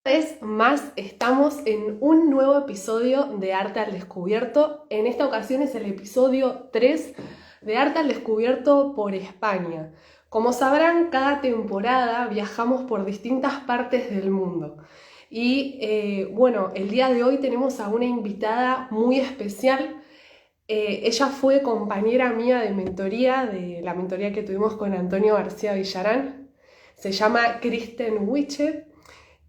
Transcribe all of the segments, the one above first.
Vez más estamos en un nuevo episodio de Arte al Descubierto. En esta ocasión es el episodio 3 de Arte al Descubierto por España. Como sabrán, cada temporada viajamos por distintas partes del mundo. Y bueno, el día de hoy tenemos a una invitada muy especial. Ella fue compañera mía de la mentoría que tuvimos con Antonio García Villarán. Se llama Kristen Wiche.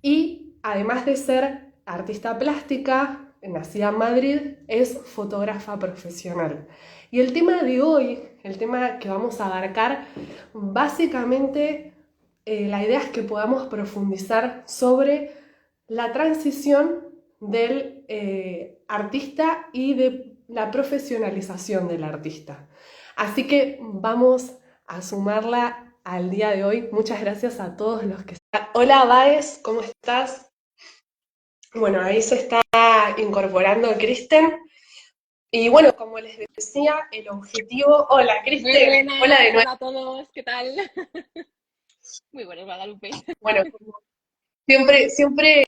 Y además de ser artista plástica, nacida en Madrid, es fotógrafa profesional. Y el tema de hoy, el tema que vamos a abarcar, básicamente la idea es que podamos profundizar sobre la transición del artista y de la profesionalización del artista. Así que vamos a sumarla al día de hoy. Muchas gracias a todos los que están. Hola Baez, ¿cómo estás? Bueno, ahí se está incorporando Kristen. Y bueno, como les decía, el objetivo... Hola Muy Kristen, hola buenas, de nuevo. hola a todos, ¿qué tal? Muy buenas, Guadalupe. Bueno, como siempre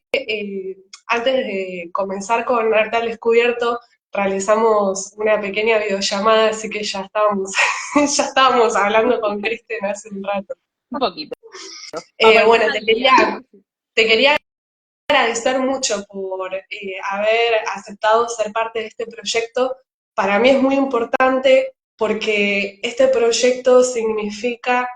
antes de comenzar con Arte al Descubierto, realizamos una pequeña videollamada, así que ya estábamos, ya estábamos hablando con Kristen hace un rato. Un poquito, para ponernos Bueno, al día. te quería agradecer mucho por haber aceptado ser parte de este proyecto. Para mí es muy importante porque este proyecto significa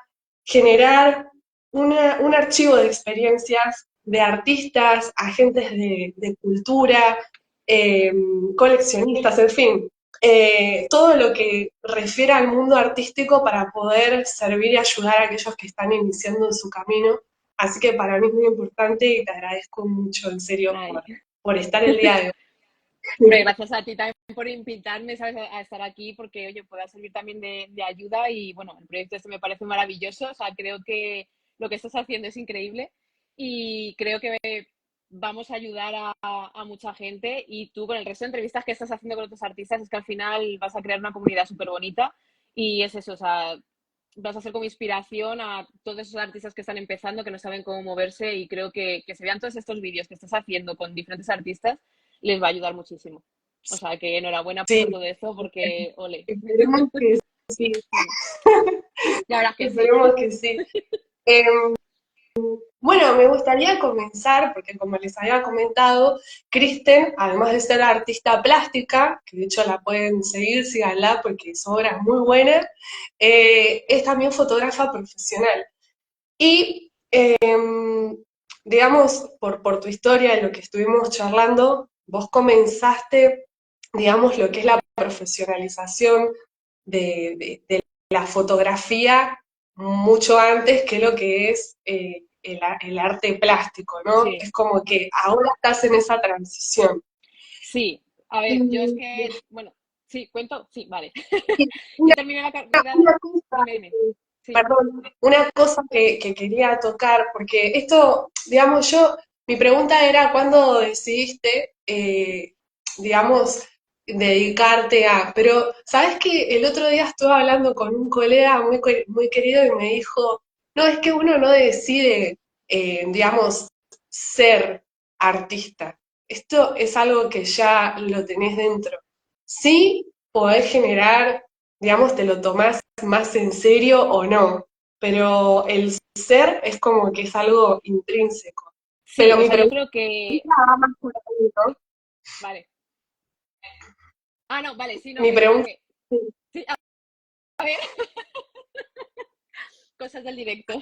generar un archivo de experiencias de artistas, agentes de cultura, eh, coleccionistas, en fin, todo lo que refiere al mundo artístico para poder servir y ayudar a aquellos que están iniciando en su camino. Así que para mí es muy importante y te agradezco mucho, en serio, Ay. por estar el día de Hombre, hoy. gracias a ti también por invitarme, ¿sabes? A estar aquí porque, oye, pueda servir también de ayuda y, bueno, el proyecto este me parece maravilloso, o sea, creo que lo que estás haciendo es increíble y creo que vamos a ayudar a mucha gente y tú con el resto de entrevistas que estás haciendo con otros artistas es que al final vas a crear una comunidad súper bonita y es eso, o sea, vas a ser como inspiración a todos esos artistas que están empezando, que no saben cómo moverse y creo que se vean todos estos vídeos que estás haciendo con diferentes artistas, les va a ayudar muchísimo. O sea, que enhorabuena Sí, por todo esto porque, ole. esperemos que sí, La verdad que sí. esperemos que sí. Eh, bueno, me gustaría comenzar, porque como les había comentado, Kristen, además de ser artista plástica, que de hecho la pueden seguir, síganla porque su obra es muy buena, es también fotógrafa profesional. Y, digamos, por tu historia y lo que estuvimos charlando, vos comenzaste, digamos, lo que es la profesionalización de la fotografía mucho antes que lo que es el arte plástico, ¿no? Sí, Es como que ahora estás en esa transición. sí. A ver, yo es Y, que, bueno, sí, cuento, sí, vale. y Yo una, terminé la carrera, una cosa dime, dime. Sí, Perdón, una cosa que quería tocar, porque esto, digamos, mi pregunta era cuándo decidiste, digamos, dedicarte a, pero ¿sabes qué? El otro día estuve hablando con un colega muy querido y me dijo, no, es que uno no decide, digamos, ser artista. Esto es algo que ya lo tenés dentro. Sí, podés generar, digamos, te lo tomás más en serio o no, pero el ser es como que es algo intrínseco. sí, Pero o mi sea, yo pregunta creo que, va más por ahí, ¿no? sí, vale. Ah, no, vale, sí, no, Mi que decía pregunta, que, sí, a ver, cosas del directo.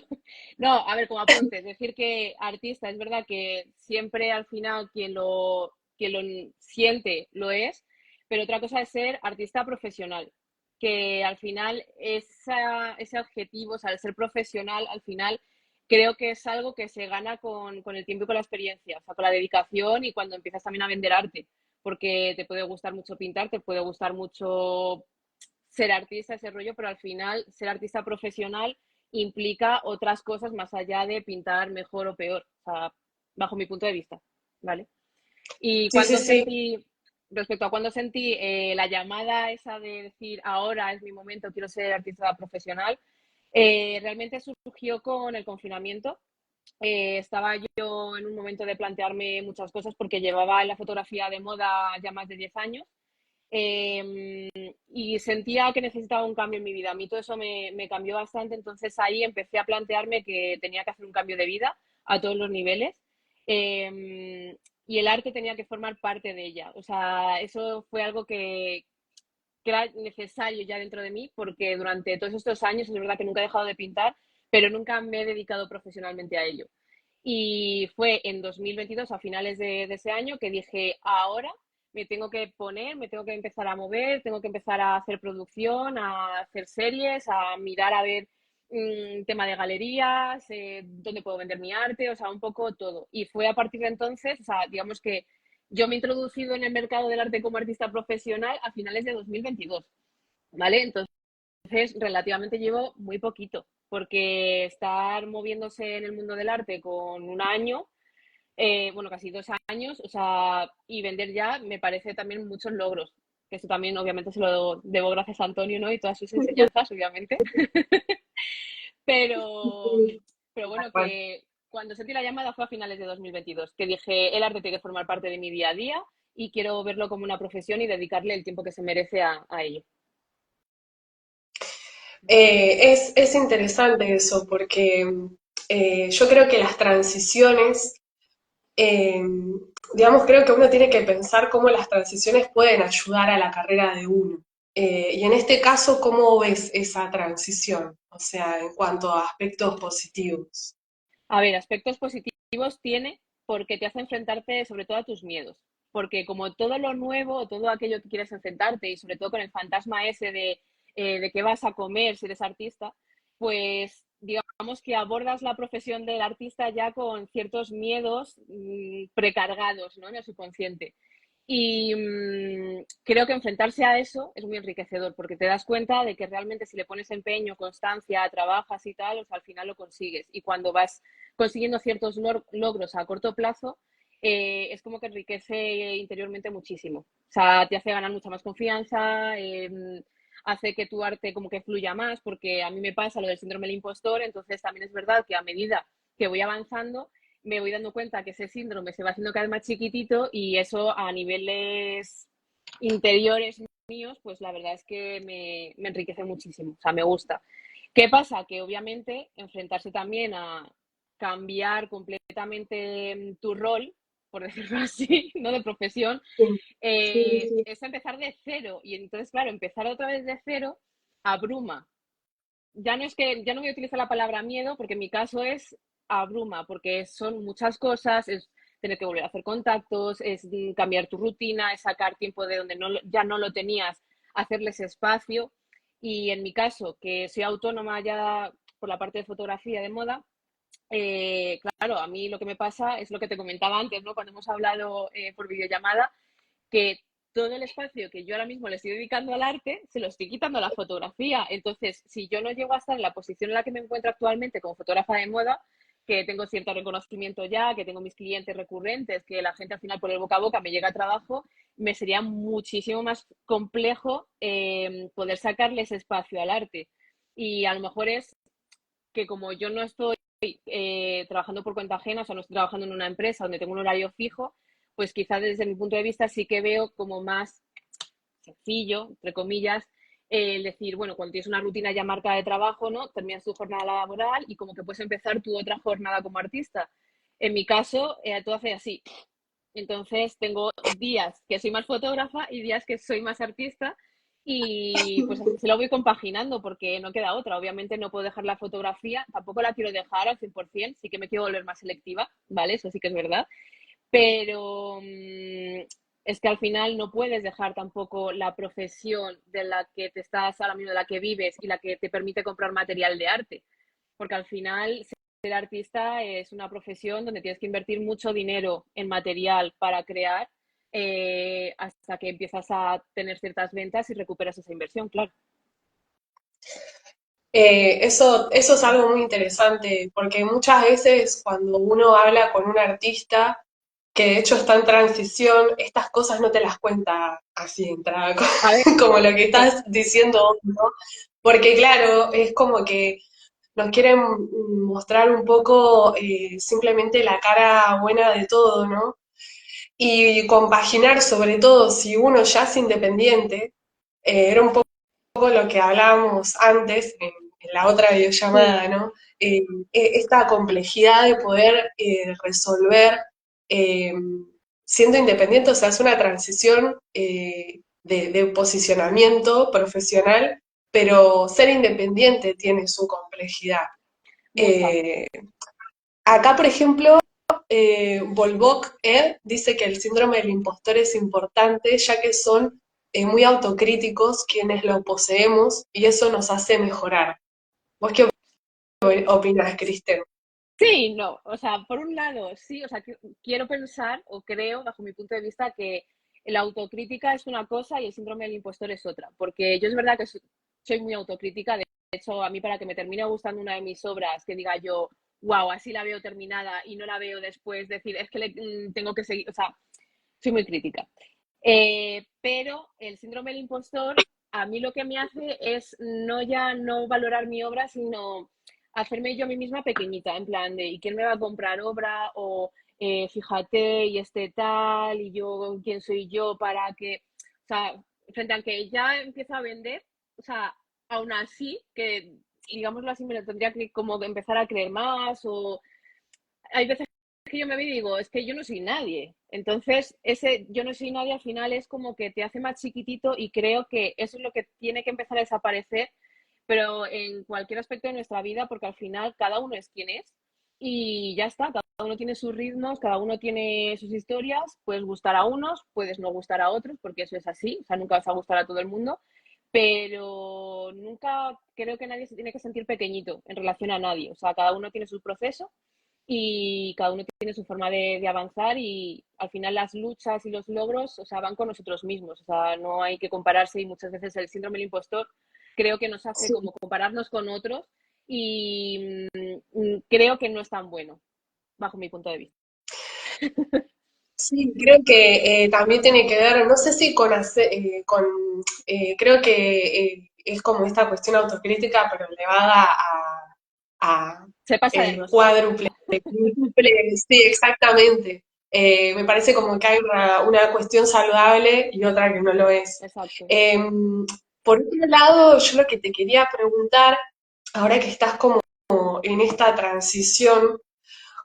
No, a ver, como apunte, es decir que artista, es verdad que siempre al final quien lo siente lo es, pero otra cosa es ser artista profesional, que al final ese objetivo, o sea, el ser profesional, al final creo que es algo que se gana con el tiempo y con la experiencia, o sea, con la dedicación y cuando empiezas también a vender arte, porque te puede gustar mucho pintar, te puede gustar mucho ser artista, ese rollo, pero al final ser artista profesional implica otras cosas más allá de pintar mejor o peor, o sea, bajo mi punto de vista, ¿vale? Y sí, sí, cuando sí. sentí, respecto a cuando sentí la llamada esa de decir, ahora es mi momento, quiero ser artista profesional, realmente surgió con el confinamiento, estaba yo en un momento de plantearme muchas cosas porque llevaba en la fotografía de moda ya más de 10 años y sentía que necesitaba un cambio en mi vida. A mí todo eso me cambió bastante, entonces ahí empecé a plantearme que tenía que hacer un cambio de vida a todos los niveles y el arte tenía que formar parte de ella. O sea, eso fue algo que era necesario ya dentro de mí porque durante todos estos años es verdad que nunca he dejado de pintar, pero nunca me he dedicado profesionalmente a ello. Y fue en 2022, a finales de ese año, que dije, ahora me tengo que poner, me tengo que empezar a mover, tengo que empezar a hacer producción, a hacer series, a mirar a ver tema de galerías, dónde puedo vender mi arte, o sea, un poco todo. Y fue a partir de entonces, o sea, digamos que yo me he introducido en el mercado del arte como artista profesional a finales de 2022, ¿vale? Entonces, relativamente llevo muy poquito, porque estar moviéndose en el mundo del arte con un año, bueno, casi 2 años, o sea, y vender ya me parece también muchos logros. Que eso también, obviamente, se lo debo gracias a Antonio, ¿no? Y todas sus enseñanzas, obviamente. Pero, pero bueno, que cuando sentí la llamada fue a finales de 2022, que dije, el arte tiene que formar parte de mi día a día y quiero verlo como una profesión y dedicarle el tiempo que se merece a ello. Es interesante eso porque yo creo que las transiciones, eh, digamos, creo que uno tiene que pensar cómo las transiciones pueden ayudar a la carrera de uno. Y en este caso, ¿cómo ves esa transición? O sea, en cuanto a aspectos positivos. A ver, aspectos positivos tiene porque te hace enfrentarte sobre todo a tus miedos. Porque como todo lo nuevo, todo aquello que quieres enfrentarte y sobre todo con el fantasma ese de qué vas a comer si eres artista, pues digamos que abordas la profesión del artista ya con ciertos miedos precargados, ¿no? En el subconsciente. Y creo que enfrentarse a eso es muy enriquecedor porque te das cuenta de que realmente si le pones empeño, constancia, trabajas y tal, o sea, al final lo consigues. Y cuando vas consiguiendo ciertos logros a corto plazo, es como que enriquece interiormente muchísimo. O sea, te hace ganar mucha más confianza, hace que tu arte como que fluya más, porque a mí me pasa lo del síndrome del impostor, entonces también es verdad que a medida que voy avanzando, me voy dando cuenta que ese síndrome se va haciendo cada vez más chiquitito y eso a niveles interiores míos, pues la verdad es que me enriquece muchísimo, o sea, me gusta. ¿Qué pasa? Que obviamente enfrentarse también a cambiar completamente tu rol, por decirlo así, no de profesión, Sí, sí, sí. es empezar de cero. Y entonces, claro, empezar otra vez de cero abruma. Ya no es que, ya no voy a utilizar la palabra miedo, porque en mi caso es abruma, porque son muchas cosas, es tener que volver a hacer contactos, es cambiar tu rutina, es sacar tiempo de donde no, ya no lo tenías, hacerles espacio. Y en mi caso, que soy autónoma ya por la parte de fotografía de moda, claro, a mí lo que me pasa es lo que te comentaba antes, ¿no? Cuando hemos hablado por videollamada, que todo el espacio que yo ahora mismo le estoy dedicando al arte se lo estoy quitando a la fotografía. Entonces, si yo no llego a estar en la posición en la que me encuentro actualmente como fotógrafa de moda, que tengo cierto reconocimiento ya, que tengo mis clientes recurrentes, que la gente al final por el boca a boca me llega a trabajo, me sería muchísimo más complejo poder sacarle ese espacio al arte. Y a lo mejor es que como yo no estoy trabajando por cuenta ajena, o sea, no estoy trabajando en una empresa donde tengo un horario fijo, pues quizás desde mi punto de vista sí que veo como más sencillo, entre comillas, el decir, bueno, cuando tienes una rutina ya marcada de trabajo, ¿no? Terminas tu jornada laboral y como que puedes empezar tu otra jornada como artista. En mi caso, todo hace así. Entonces tengo días que soy más fotógrafa y días que soy más artista y pues así se lo voy compaginando porque no queda otra. Obviamente no puedo dejar la fotografía, tampoco la quiero dejar al 100%, sí que me quiero volver más selectiva, ¿vale? Eso sí que es verdad. Pero es que al final no puedes dejar tampoco la profesión de la que te estás ahora mismo, de la que vives y la que te permite comprar material de arte. Porque al final ser artista es una profesión donde tienes que invertir mucho dinero en material para crear hasta que empiezas a tener ciertas ventas y recuperas esa inversión, claro. Eso es algo muy interesante, porque muchas veces cuando uno habla con un artista que de hecho está en transición, estas cosas no te las cuenta así de entrada, A ver, como lo que estás diciendo, ¿no? Porque claro, es como que nos quieren mostrar un poco simplemente la cara buena de todo, ¿no? Y compaginar, sobre todo si uno ya es independiente, era un poco lo que hablábamos antes en la otra videollamada, Sí, ¿no? Esta complejidad de poder resolver eh, siendo independiente, o sea, es una transición de posicionamiento profesional, pero ser independiente tiene su complejidad. mucha. Eh, Acá, por ejemplo, Volvoc Ed dice que el síndrome del impostor es importante, ya que son muy autocríticos quienes lo poseemos y eso nos hace mejorar. ¿Vos qué opinás, Kristen? Sí, no, o sea, por un lado, sí, o sea, quiero pensar o creo, bajo mi punto de vista, que la autocrítica es una cosa y el síndrome del impostor es otra, porque yo es verdad que soy muy autocrítica, de hecho, a mí para que me termine gustando una de mis obras, que diga yo, wow, así la veo terminada y no la veo después, decir, es que tengo que seguir, o sea, soy muy crítica. Pero el síndrome del impostor a mí lo que me hace es no ya no valorar mi obra, sino hacerme yo a mí misma pequeñita, en plan de ¿y quién me va a comprar obra? O fíjate, y este tal, y yo, ¿quién soy yo para que? O sea, frente a que ya empiezo a vender, o sea, aún así, que digámoslo así, me lo tendría que como empezar a creer más, o hay veces que yo me veo y digo, es que yo no soy nadie. Entonces, ese yo no soy nadie al final es como que te hace más chiquitito y creo que eso es lo que tiene que empezar a desaparecer, pero en cualquier aspecto de nuestra vida, porque al final cada uno es quien es y ya está, cada uno tiene sus ritmos, cada uno tiene sus historias, puedes gustar a unos, puedes no gustar a otros, porque eso es así, o sea, nunca vas a gustar a todo el mundo, pero nunca creo que nadie se tiene que sentir pequeñito en relación a nadie, o sea, cada uno tiene su proceso y cada uno tiene su forma de avanzar y al final las luchas y los logros, o sea, van con nosotros mismos, o sea, no hay que compararse y muchas veces el síndrome del impostor creo que nos hace Sí, como compararnos con otros y creo que no es tan bueno, bajo mi punto de vista. sí, creo que también tiene que ver, no sé si con creo que es como esta cuestión autocrítica, pero elevada a Se pasa de el rosca, cuádruple, triple, sí, exactamente. Me parece como que hay una cuestión saludable y otra que no lo es. exacto. Por otro lado, yo lo que te quería preguntar, ahora que estás como en esta transición,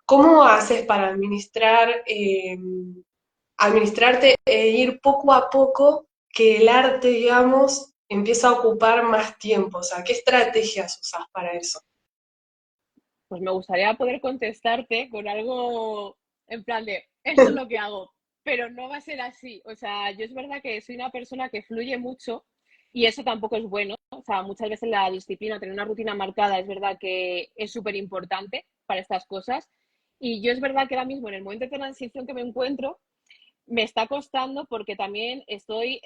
¿cómo haces para administrarte e ir poco a poco que el arte, digamos, empieza a ocupar más tiempo? O sea, ¿qué estrategias usas para eso? Pues me gustaría poder contestarte con algo en plan de, esto es lo que hago, pero no va a ser así. O sea, yo es verdad que soy una persona que fluye mucho y eso tampoco es bueno. O sea, muchas veces la disciplina, tener una rutina marcada, es verdad que es súper importante para estas cosas. Y yo es verdad que ahora mismo, en el momento de transición que me encuentro, me está costando porque también estoy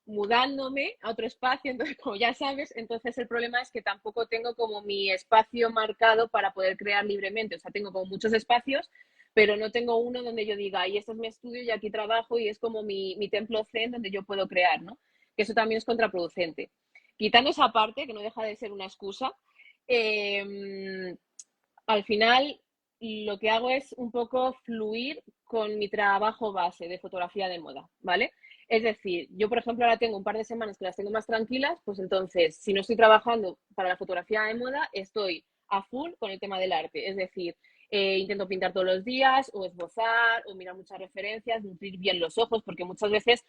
mudándome a otro espacio, entonces como ya sabes, entonces el problema es que tampoco tengo como mi espacio marcado para poder crear libremente, o sea, tengo como muchos espacios, pero no tengo uno donde yo diga, y este es mi estudio y aquí trabajo y es como mi templo zen donde yo puedo crear, ¿no? Que eso también es contraproducente. Quitando esa parte, que no deja de ser una excusa, eh, al final lo que hago es un poco fluir con mi trabajo base de fotografía de moda, ¿vale? Es decir, yo por ejemplo ahora tengo un par de semanas que las tengo más tranquilas, pues entonces si no estoy trabajando para la fotografía de moda, estoy a full con el tema del arte, es decir, intento pintar todos los días o esbozar o mirar muchas referencias, nutrir bien los ojos, porque muchas veces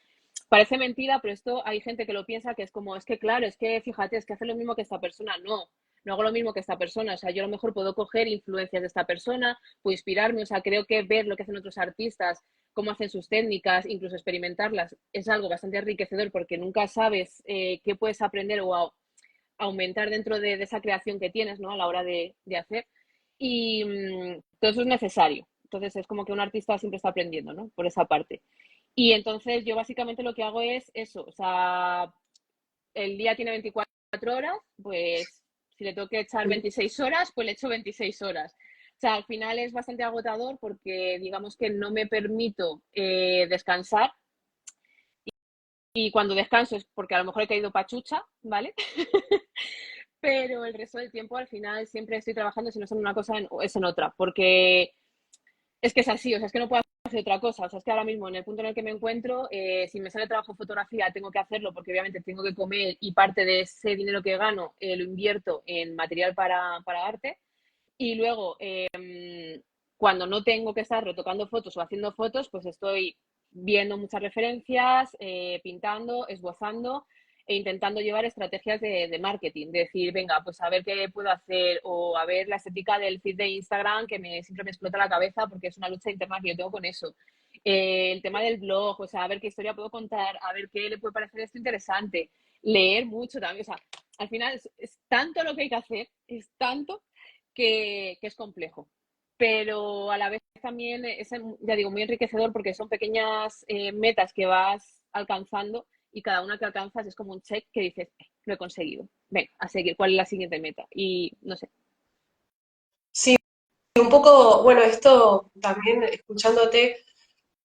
parece mentira, pero esto hay gente que lo piensa que es como, es que claro, es que fíjate, es que hace lo mismo que esta persona. No, no hago lo mismo que esta persona. O sea, yo a lo mejor puedo coger influencias de esta persona, puedo inspirarme. O sea, creo que ver lo que hacen otros artistas, cómo hacen sus técnicas, incluso experimentarlas, es algo bastante enriquecedor porque nunca sabes qué puedes aprender o aumentar dentro de esa creación que tienes, ¿no? A la hora de hacer. Y todo eso es necesario. Entonces es como que un artista siempre está aprendiendo, ¿no? Por esa parte. Y entonces yo básicamente lo que hago es eso, o sea, el día tiene 24 horas, pues si le tengo que echar 26 horas, pues le echo 26 horas. O sea, al final es bastante agotador porque digamos que no me permito descansar y cuando descanso es porque a lo mejor he caído pachucha, ¿vale? pero el resto del tiempo al final siempre estoy trabajando, si no es en una cosa, es en otra, porque es que es así, o sea, es que no puedo hacer otra cosa, o sea, es que ahora mismo en el punto en el que me encuentro, si me sale trabajo de fotografía, tengo que hacerlo porque obviamente tengo que comer y parte de ese dinero que gano lo invierto en material para arte. Y luego, cuando no tengo que estar retocando fotos o haciendo fotos, pues estoy viendo muchas referencias, pintando, esbozando e intentando llevar estrategias de marketing. De decir, venga, pues a ver qué puedo hacer o a ver la estética del feed de Instagram que siempre me explota la cabeza porque es una lucha interna que yo tengo con eso. El tema del blog, o sea, a ver qué historia puedo contar, a ver qué le puede parecer esto interesante. Leer mucho también, o sea, al final es tanto lo que hay que hacer, es tanto que es complejo. Pero a la vez también es, ya digo, muy enriquecedor porque son pequeñas metas que vas alcanzando y cada una que alcanzas es como un check que dices, lo he conseguido, ven, a seguir, ¿cuál es la siguiente meta? Y no sé. Sí, un poco, bueno, esto también escuchándote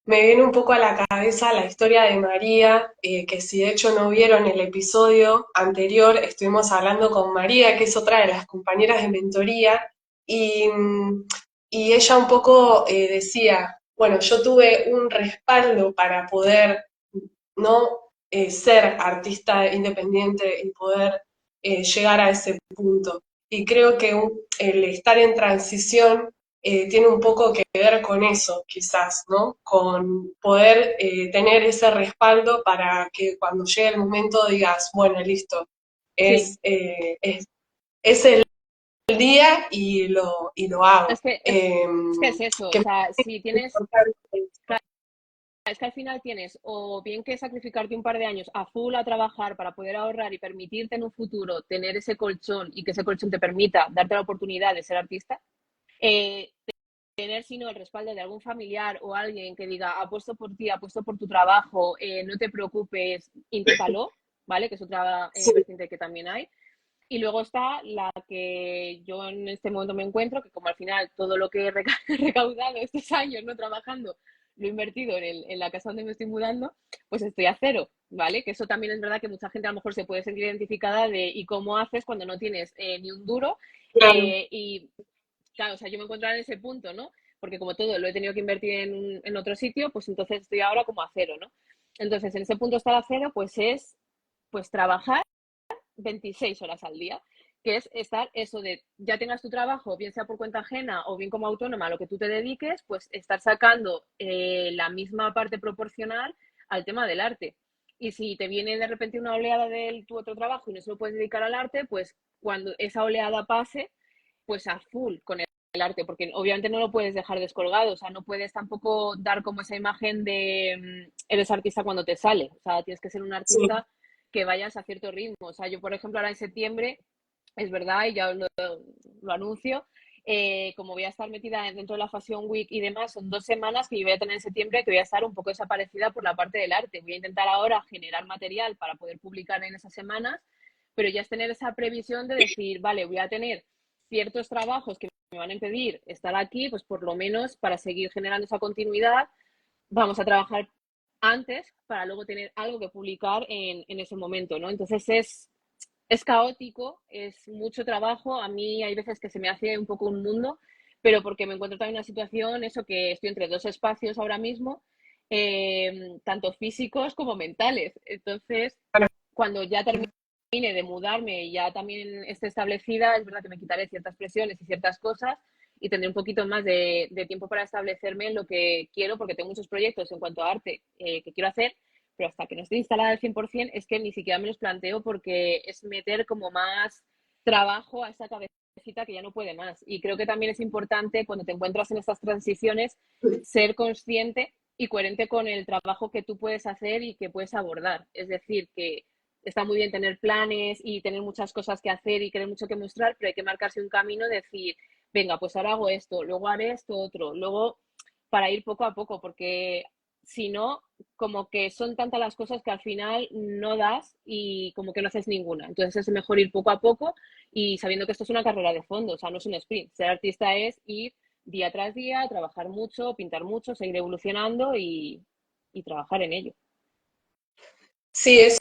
me viene un poco a la cabeza la historia de María, que si de hecho no vieron el episodio anterior, estuvimos hablando con María, que es otra de las compañeras de mentoría, y, y ella un poco decía, bueno, yo tuve un respaldo para poder no ser artista independiente y poder llegar a ese punto. Y creo que el estar en transición tiene un poco que ver con eso, quizás, ¿no? Con poder tener ese respaldo para que cuando llegue el momento digas, bueno, listo, Sí, es el día y lo hago. es que es eso, o Que sea, si me tienes, es que al final tienes o bien que sacrificarte un par de años a full a trabajar para poder ahorrar y permitirte en un futuro tener ese colchón y que ese colchón te permita darte la oportunidad de ser artista, eh, tener sino el respaldo de algún familiar o alguien que diga apuesto por ti, apuesto por tu trabajo, no te preocupes, inténtalo, ¿vale? Que es otra sí, vertiente que también hay. Y luego está la que yo en este momento me encuentro, que como al final todo lo que he recaudado estos años no trabajando lo he invertido en la casa donde me estoy mudando, pues estoy a cero, ¿vale? Que eso también es verdad que mucha gente a lo mejor se puede sentir identificada de ¿y cómo haces cuando no tienes ni un duro? claro. Y claro, o sea, yo me encuentro en ese punto, ¿no? Porque como todo lo he tenido que invertir en otro sitio, pues entonces estoy ahora como a cero, ¿no? Entonces, en ese punto estar a cero, pues es pues trabajar 26 horas al día, que es estar eso de, ya tengas tu trabajo, bien sea por cuenta ajena o bien como autónoma, a lo que tú te dediques, pues estar sacando la misma parte proporcional al tema del arte. Y si te viene de repente una oleada de tu otro trabajo y no se lo puedes dedicar al arte, pues cuando esa oleada pase, pues a full con el arte, porque obviamente no lo puedes dejar descolgado, o sea, no puedes tampoco dar como esa imagen de eres artista cuando te sale, o sea, tienes que ser un Sí, artista que vayas a cierto ritmo, o sea, yo por ejemplo ahora en septiembre, es verdad, y ya lo anuncio, como voy a estar metida dentro de la Fashion Week y demás, son 2 semanas que yo voy a tener en septiembre que voy a estar un poco desaparecida por la parte del arte. Voy a intentar ahora generar material para poder publicar en esas semanas, pero ya es tener esa previsión de decir, vale, voy a tener ciertos trabajos que me van a impedir estar aquí, pues por lo menos para seguir generando esa continuidad, vamos a trabajar antes para luego tener algo que publicar en ese momento, ¿no? Entonces es caótico, es mucho trabajo, a mí hay veces que se me hace un poco un mundo, pero porque me encuentro también en una situación, eso que estoy entre dos espacios ahora mismo, tanto físicos como mentales. Entonces, cuando ya termine de mudarme y ya también esté establecida, es verdad que me quitaré ciertas presiones y ciertas cosas y tendré un poquito más de tiempo para establecerme en lo que quiero, porque tengo muchos proyectos en cuanto a arte que quiero hacer, pero hasta que no esté instalada al 100% es que ni siquiera me los planteo porque es meter como más trabajo a esa cabecita que ya no puede más. Y creo que también es importante cuando te encuentras en estas transiciones ser consciente y coherente con el trabajo que tú puedes hacer y que puedes abordar. Es decir, que está muy bien tener planes y tener muchas cosas que hacer y tener mucho que mostrar, pero hay que marcarse un camino, decir, venga, pues ahora hago esto, luego haré esto otro, luego para ir poco a poco, porque si no, como que son tantas las cosas que al final no das y como que no haces ninguna. Entonces es mejor ir poco a poco y sabiendo que esto es una carrera de fondo, o sea, no es un sprint. Ser artista es ir día tras día, trabajar mucho, pintar mucho, seguir evolucionando y trabajar en ello. sí, es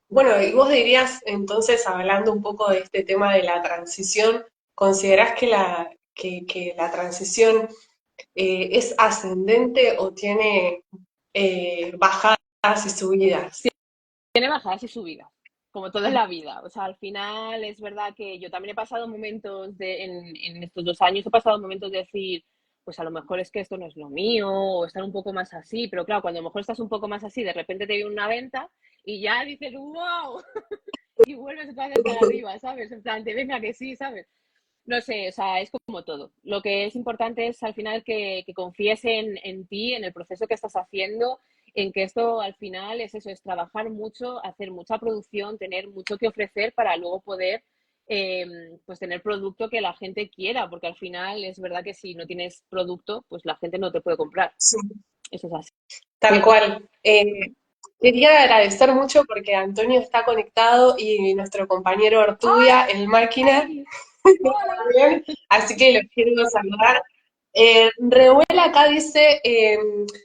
Bueno, y vos dirías, entonces, hablando un poco de este tema de la transición, ¿considerás que la transición es ascendente o tiene bajadas y subidas? Tiene bajadas y subidas, como todo en la vida. O sea, al final es verdad que yo también he pasado momentos en estos 2 años, he pasado momentos de decir, pues a lo mejor es que esto no es lo mío, o estar un poco más así, pero claro, cuando a lo mejor estás un poco más así, de repente te viene una venta y ya dices, wow, y vuelves otra vez a estar arriba, ¿sabes? En plan, te venga que sí, ¿sabes? No sé, o sea, es como todo. Lo que es importante es al final que confíes en ti, en el proceso que estás haciendo, en que esto al final es eso, es trabajar mucho, hacer mucha producción, tener mucho que ofrecer para luego poder eh, pues tener producto que la gente quiera, porque al final es verdad que si no tienes producto, pues la gente no te puede comprar. Sí, Eso es así. tal cual. Quería agradecer mucho porque Antonio está conectado y nuestro compañero Ortubia, el máquina, ¡Ay! ¡Hola! también, así que los quiero saludar. Revuela acá dice,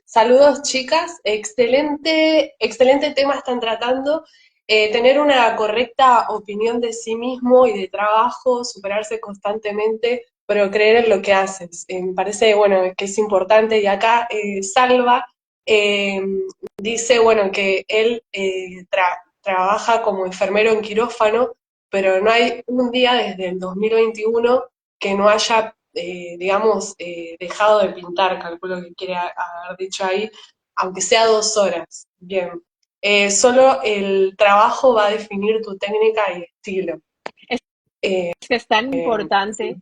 saludos chicas, excelente, excelente tema están tratando. Tener una correcta opinión de sí mismo y de trabajo, superarse constantemente, pero creer en lo que haces. Me parece, bueno, que es importante. Y acá Salva eh, dice, bueno, que él trabaja como enfermero en quirófano, pero no hay un día desde el 2021 que no haya, digamos, dejado de pintar, calculo que quiere haber dicho ahí, aunque sea 2 horas. Bien. Solo el trabajo va a definir tu técnica y estilo. Es Eh, que sí,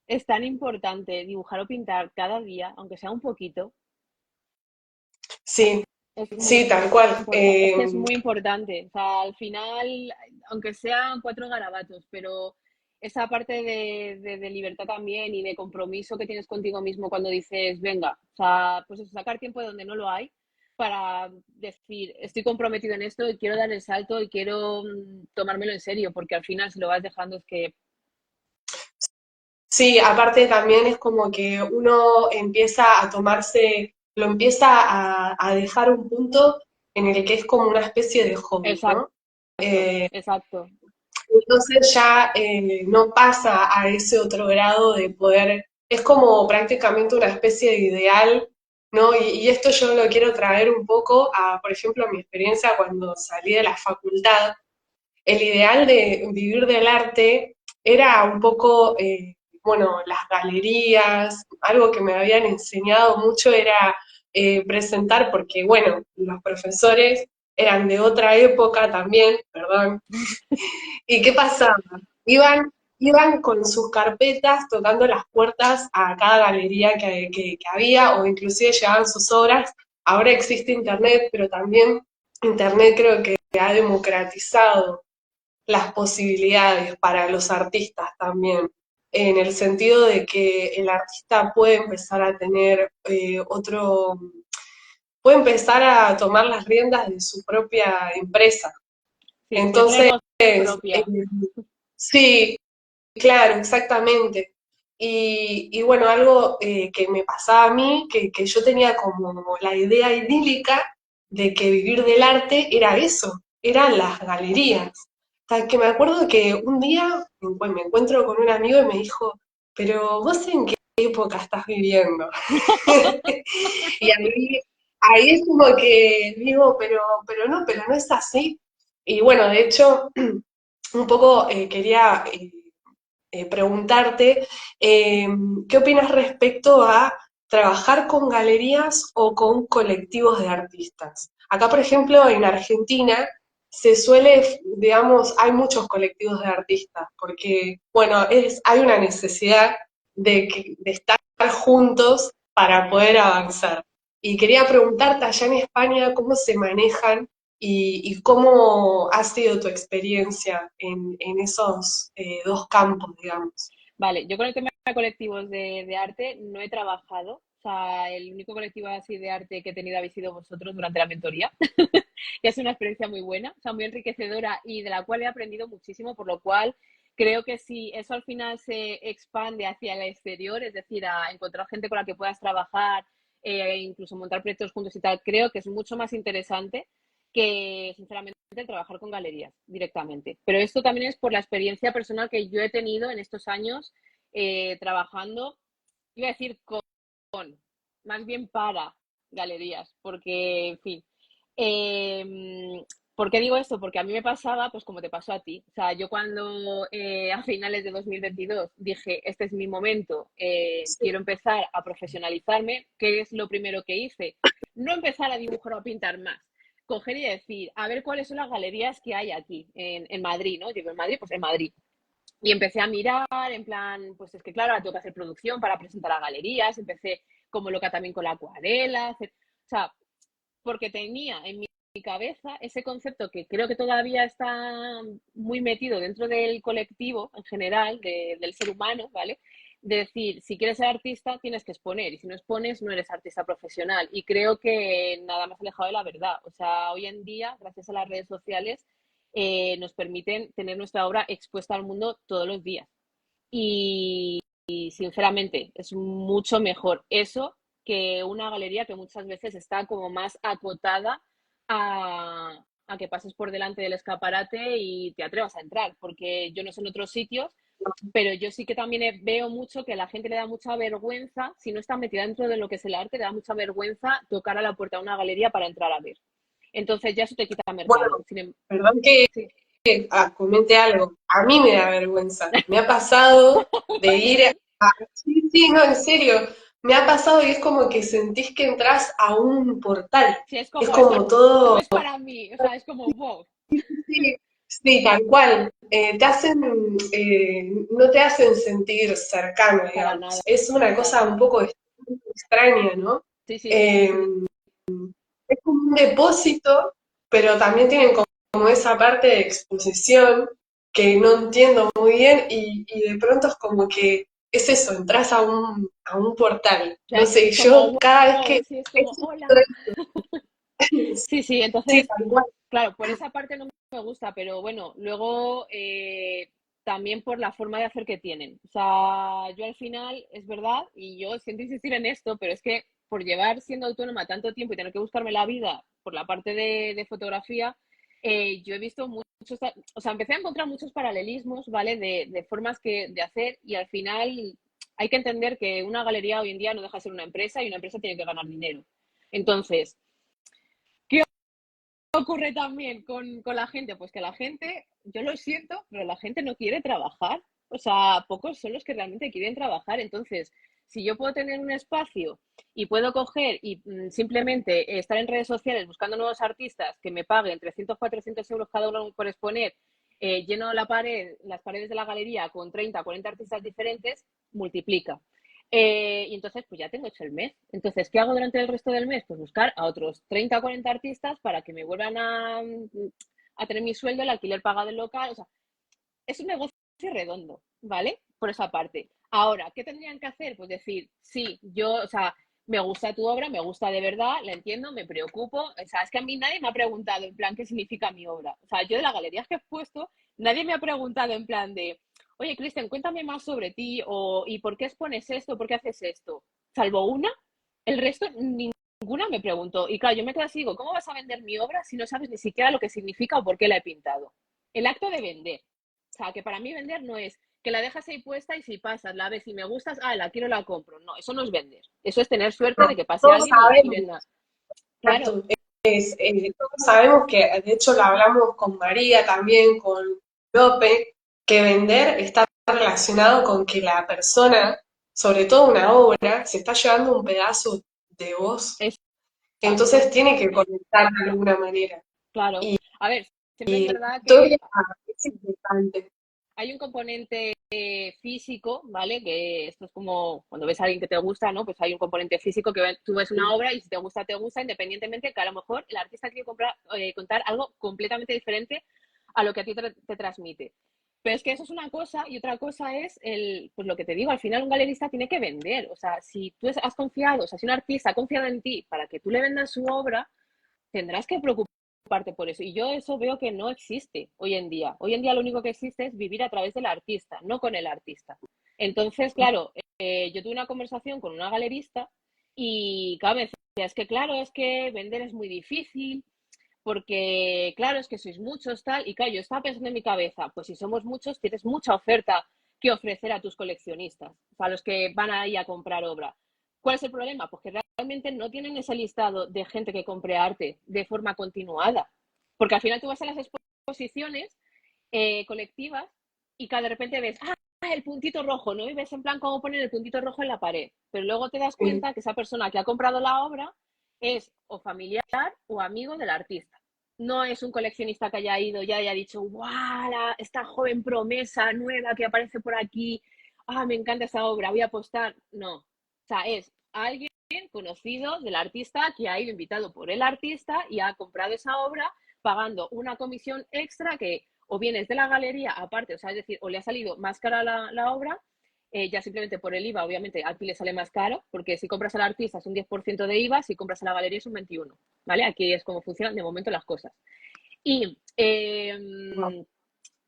es tan importante dibujar o pintar cada día, aunque sea un poquito. sí, Es muy sí, tal cual. importante, es que es muy importante. O sea, al final, aunque sean 4 garabatos, pero esa parte de libertad también y de compromiso que tienes contigo mismo cuando dices, venga, o sea, pues eso, sacar tiempo de donde no lo hay para decir, estoy comprometido en esto y quiero dar el salto y quiero tomármelo en serio, porque al final si lo vas dejando es que, Sí, aparte también es como que uno empieza a tomarse, lo empieza a dejar un punto en el que es como una especie de hobby, ¿no? exacto, exacto. Entonces ya no pasa a ese otro grado de poder, es como prácticamente una especie de ideal, ¿no? Y esto yo lo quiero traer un poco a, por ejemplo, mi experiencia cuando salí de la facultad. El ideal de vivir del arte era un poco, bueno, las galerías, algo que me habían enseñado mucho era presentar, porque, bueno, los profesores eran de otra época también, perdón. ¿Y qué pasaba? Iban con sus carpetas tocando las puertas a cada galería que había, o inclusive llevaban sus obras. Ahora existe Internet, pero también Internet creo que ha democratizado las posibilidades para los artistas también, en el sentido de que el artista puede empezar a tener puede empezar a tomar las riendas de su propia empresa. Sí, puede tener Entonces, voz propia. sí, claro, exactamente. Y bueno, algo que me pasaba a mí, que yo tenía como la idea idílica de que vivir del arte era eso, eran las galerías. Hasta que me acuerdo que un día me encuentro con un amigo y me dijo, pero ¿vos en qué época estás viviendo? Y ahí es como que digo, pero no es así. Y bueno, de hecho, un poco quería preguntarte qué opinas respecto a trabajar con galerías o con colectivos de artistas. Acá, por ejemplo, en Argentina se suele, digamos, hay muchos colectivos de artistas, porque, bueno, hay una necesidad de estar juntos para poder avanzar. Y quería preguntarte allá en España cómo se manejan y cómo ha sido tu experiencia en esos dos campos, digamos. Vale, yo con el tema de colectivos de arte no he trabajado. O sea, el único colectivo así de arte que he tenido habéis sido vosotros durante la mentoría. Y ha sido una experiencia muy buena, o sea, muy enriquecedora y de la cual he aprendido muchísimo, por lo cual creo que si eso al final se expande hacia el exterior, es decir, a encontrar gente con la que puedas trabajar, incluso montar proyectos juntos y tal, creo que es mucho más interesante que, sinceramente, el trabajar con galerías directamente. Pero esto también es por la experiencia personal que yo he tenido en estos años trabajando, iba a decir más bien para galerías, porque, en fin. ¿Por qué digo esto? Porque a mí me pasaba, pues como te pasó a ti. O sea, yo cuando a finales de 2022 dije, este es mi momento, quiero empezar a profesionalizarme, ¿qué es lo primero que hice? No empezar a dibujar o a pintar más. Coger y decir, a ver cuáles son las galerías que hay aquí en Madrid, ¿no? Digo, en Madrid, pues en Madrid. Y empecé a mirar, en plan, pues es que claro, ahora tengo que hacer producción para presentar a galerías, empecé como loca también con la acuarela, o sea, porque tenía en mi cabeza ese concepto que creo que todavía está muy metido dentro del colectivo en general, del ser humano, ¿vale? De decir, si quieres ser artista, tienes que exponer, y si no expones, no eres artista profesional. Y creo que nada más alejado de la verdad. O sea, hoy en día, gracias a las redes sociales, nos permiten tener nuestra obra expuesta al mundo todos los días. Y sinceramente, es mucho mejor eso que una galería que muchas veces está como más acotada a que pases por delante del escaparate y te atrevas a entrar, porque yo no sé en otros sitios, pero yo sí que también veo mucho que a la gente le da mucha vergüenza, si no está metida dentro de lo que es el arte, le da mucha vergüenza tocar a la puerta de una galería para entrar a ver. Entonces ya eso te quita mercado. Bueno, perdón que Sí. comente algo. A mí me da vergüenza. Me ha pasado de ir a... Sí, sí, no, en serio. Me ha pasado y es como que sentís que entras a un portal. Sí, es Es como, como no todo... es para mí, o sea, es como, wow, Sí, sí, tal cual. Te hacen, no te hacen sentir cercano, para digamos. nada, Es una cosa un poco extraña, ¿no? sí, sí, sí, sí, Eh, sí. es como un depósito, pero también tienen como esa parte de exposición que no entiendo muy bien y de pronto es como que es eso, entras a un portal. O sea, No sé, es como, yo cada vez que... wow, sí, es como, hola. Sí, sí, Sí, entonces, tal cual. claro, por esa parte no me gusta, pero bueno, luego también por la forma de hacer que tienen. O sea, yo al final, es verdad, y yo siento insistir en esto, pero es que por llevar siendo autónoma tanto tiempo y tener que buscarme la vida por la parte de fotografía, yo he visto muchos, o sea, empecé a encontrar muchos paralelismos, ¿vale? De formas de hacer y al final hay que entender que una galería hoy en día no deja de ser una empresa y una empresa tiene que ganar dinero. Entonces, ¿qué ocurre también con la gente? Pues que la gente, yo lo siento, pero la gente no quiere trabajar. O sea, pocos son los que realmente quieren trabajar. Entonces, si yo puedo tener un espacio y puedo coger y simplemente estar en redes sociales buscando nuevos artistas que me paguen 300, 400 euros cada uno por exponer, lleno las paredes de la galería con 30, 40 artistas diferentes, multiplica. Y entonces, pues ya tengo hecho el mes. Entonces, ¿qué hago durante el resto del mes? Pues buscar a otros 30 o 40 artistas para que me vuelvan a tener mi sueldo, el alquiler pagado del local. O sea, es un negocio redondo, ¿vale? Por esa parte. Ahora, ¿qué tendrían que hacer? Pues decir, sí, yo, o sea, me gusta tu obra, me gusta de verdad, la entiendo, me preocupo. O sea, es que a mí nadie me ha preguntado en plan qué significa mi obra. O sea, yo de las galerías que he puesto, nadie me ha preguntado en plan de, oye, Cristian, cuéntame más sobre ti o ¿y por qué expones esto? ¿Por qué haces esto? Salvo una, el resto ninguna me preguntó. Y claro, yo me quedo así, digo, ¿cómo vas a vender mi obra si no sabes ni siquiera lo que significa o por qué la he pintado? El acto de vender. O sea, que para mí vender no es que la dejas ahí puesta y si pasas, la ves y me gustas, ah, la quiero, la compro. No, eso no es vender. Eso es tener suerte de que pase Todos alguien y sabemos, venda. Claro, exacto, todos sabemos que, de hecho lo hablamos con María también, con Lope, que vender está relacionado con que la persona, sobre todo una obra, se está llevando un pedazo de vos, entonces exacto, tiene que conectar de alguna manera. claro. A ver, siempre es Y la verdad que historia es importante. hay un componente físico, ¿vale? Que esto es como cuando ves a alguien que te gusta, ¿no? Pues hay un componente físico que tú ves una obra y si te gusta, independientemente que a lo mejor el artista quiere contar algo completamente diferente a lo que a ti te transmite. Pero es que eso es una cosa y otra cosa es pues lo que te digo, al final un galerista tiene que vender. O sea, si tú has confiado, o sea, si un artista ha confiado en ti para que tú le vendas su obra, tendrás que preocuparte por eso. Y yo eso veo que no existe hoy en día. Hoy en día lo único que existe es vivir a través del artista, no con el artista. Entonces, claro, yo tuve una conversación con una galerista y claro, me decía, es que claro, es que vender es muy difícil, porque claro, es que sois muchos tal, y claro, yo estaba pensando en mi cabeza, pues si somos muchos, tienes mucha oferta que ofrecer a tus coleccionistas, o sea, a los que van ahí a comprar obra. ¿Cuál es el problema? Pues que realmente no tienen ese listado de gente que compre arte de forma continuada, porque al final tú vas a las exposiciones colectivas y cada de repente ves, el puntito rojo, ¿no? Y ves en plan cómo poner el puntito rojo en la pared, pero luego te das Sí. cuenta que esa persona que ha comprado la obra es o familiar o amigo del artista. No es un coleccionista que haya ido y haya dicho, ¡guau! Esta joven promesa nueva que aparece por aquí, me encanta esa obra, voy a apostar. No. O sea, es alguien conocido del artista que ha ido invitado por el artista y ha comprado esa obra pagando una comisión extra que o bien es de la galería aparte, o sea, es decir, o le ha salido más cara la obra, ya simplemente por el IVA, obviamente a ti le sale más caro, porque si compras al artista es un 10% de IVA, si compras a la galería es un 21%, ¿vale? Aquí es como funcionan de momento las cosas. Y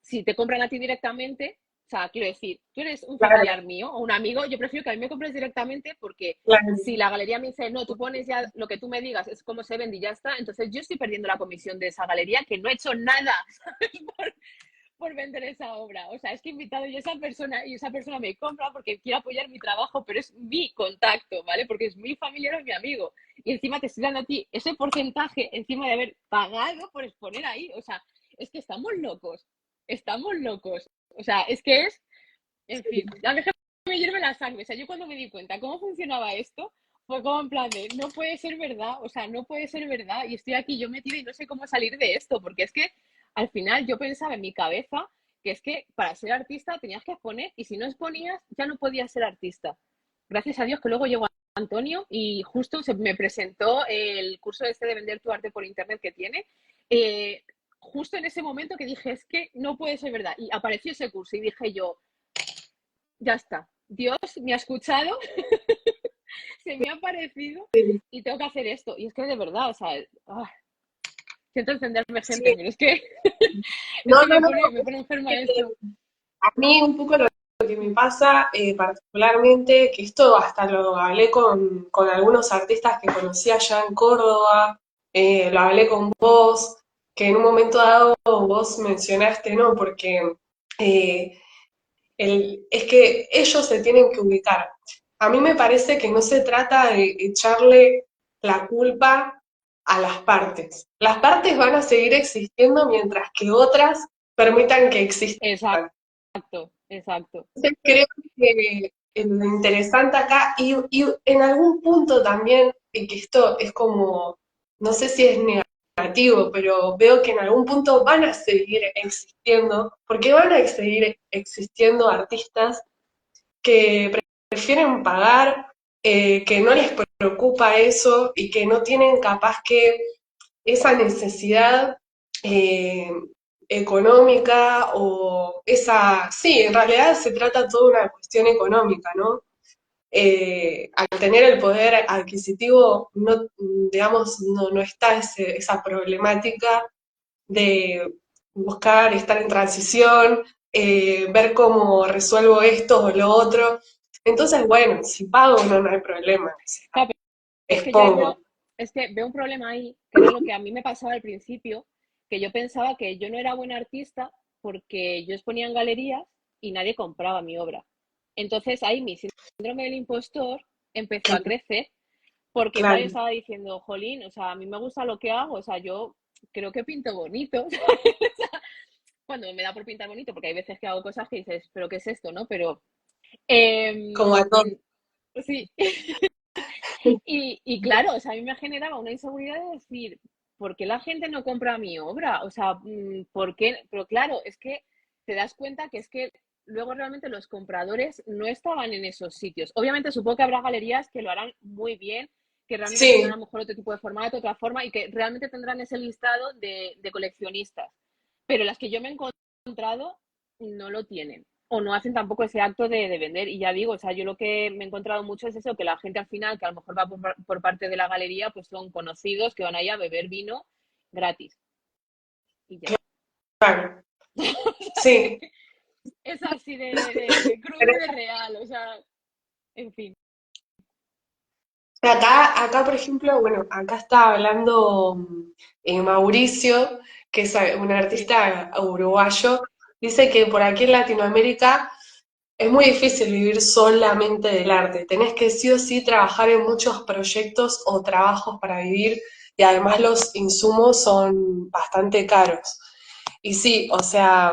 si te compran a ti directamente, o sea, quiero decir, tú eres un Claro, familiar mío o un amigo, yo prefiero que a mí me compres directamente porque claro. si la galería me dice, no, tú pones ya lo que tú me digas, es como se vende y ya está, entonces yo estoy perdiendo la comisión de esa galería que no he hecho nada, ¿sabes? Por vender esa obra. O sea, es que he invitado yo a esa persona y esa persona me compra porque quiere apoyar mi trabajo, pero es mi contacto, ¿vale? Porque es mi familiar o mi amigo. Y encima te estoy dando a ti ese porcentaje encima de haber pagado por exponer ahí. O sea, es que estamos locos. Estamos locos. O sea, es que es, en fin, ya me hierve la sangre. O sea, yo cuando me di cuenta cómo funcionaba esto, fue como en plan de, no puede ser verdad, o sea, no puede ser verdad. Y estoy aquí yo metida y no sé cómo salir de esto, porque es que al final yo pensaba en mi cabeza que es que para ser artista tenías que exponer y si no exponías ya no podías ser artista. Gracias a Dios que luego llegó Antonio y justo se me presentó el curso este de vender tu arte por internet que tiene. eh, Justo en ese momento que dije, es que no puede ser verdad. Y apareció ese curso y dije yo, ya está, Dios me ha escuchado, se me ha parecido y tengo que hacer esto. Y es que de verdad, o sea, siento encenderme gente, Sí. pero es que, es No, que no, no, me pone enferma esto. a mí un poco lo que me pasa particularmente, que esto hasta lo hablé con algunos artistas que conocí allá en Córdoba, lo hablé con vos, que en un momento dado vos mencionaste, ¿no? Porque eh, es que ellos se tienen que ubicar. A mí me parece que no se trata de echarle la culpa a las partes. Las partes van a seguir existiendo mientras que otras permitan que existan. Exacto, exacto. Entonces creo que lo interesante acá, y en algún punto también, que esto es como, no sé si es negativo, pero veo que en algún punto van a seguir existiendo, porque van a seguir existiendo artistas que prefieren pagar, que no les preocupa eso y que no tienen capaz que esa necesidad eh, económica o esa, sí, en realidad se trata toda una cuestión económica, ¿no? Al tener el poder adquisitivo, no, digamos, no está esa problemática de buscar estar en transición, ver cómo resuelvo esto o lo otro. Entonces, bueno, si pago no hay problema, o sea, Claro, es que yo ahí expongo. veo, es que veo un problema ahí, que era lo que a mí me pasaba al principio, que yo pensaba que yo no era buena artista porque yo exponía en galerías y nadie compraba mi obra. Entonces ahí mi síndrome del impostor empezó a crecer porque, claro, yo Claro, estaba diciendo, jolín, o sea, a mí me gusta lo que hago, o sea, yo creo que pinto bonito. Cuando me da por pintar bonito, porque hay veces que hago cosas que dices, pero ¿qué es esto, no? Pero como a todos. sí, y claro, o sea, a mí me generaba una inseguridad de decir, ¿por qué la gente no compra mi obra? O sea, ¿por qué? Pero claro, es que te das cuenta que es que luego realmente los compradores no estaban en esos sitios. Obviamente supongo que habrá galerías que lo harán muy bien, que realmente tendrán Sí, a lo mejor otro tipo de formato, otra forma, y que realmente tendrán ese listado de coleccionistas. Pero las que yo me he encontrado no lo tienen o no hacen tampoco ese acto de vender. Y ya digo, o sea, yo lo que me he encontrado mucho es eso, que la gente al final, que a lo mejor va por parte de la galería, pues son conocidos que van ahí a beber vino gratis. Y ya. claro. Es que Sí, es así de crudo y de real, o sea, en fin. Acá, por ejemplo, bueno, acá está hablando Mauricio, que es un Sí, artista uruguayo, dice que por aquí en Latinoamérica es muy difícil vivir solamente del arte. Tenés que sí o sí trabajar en muchos proyectos o trabajos para vivir y además los insumos son bastante caros. Y sí, o sea,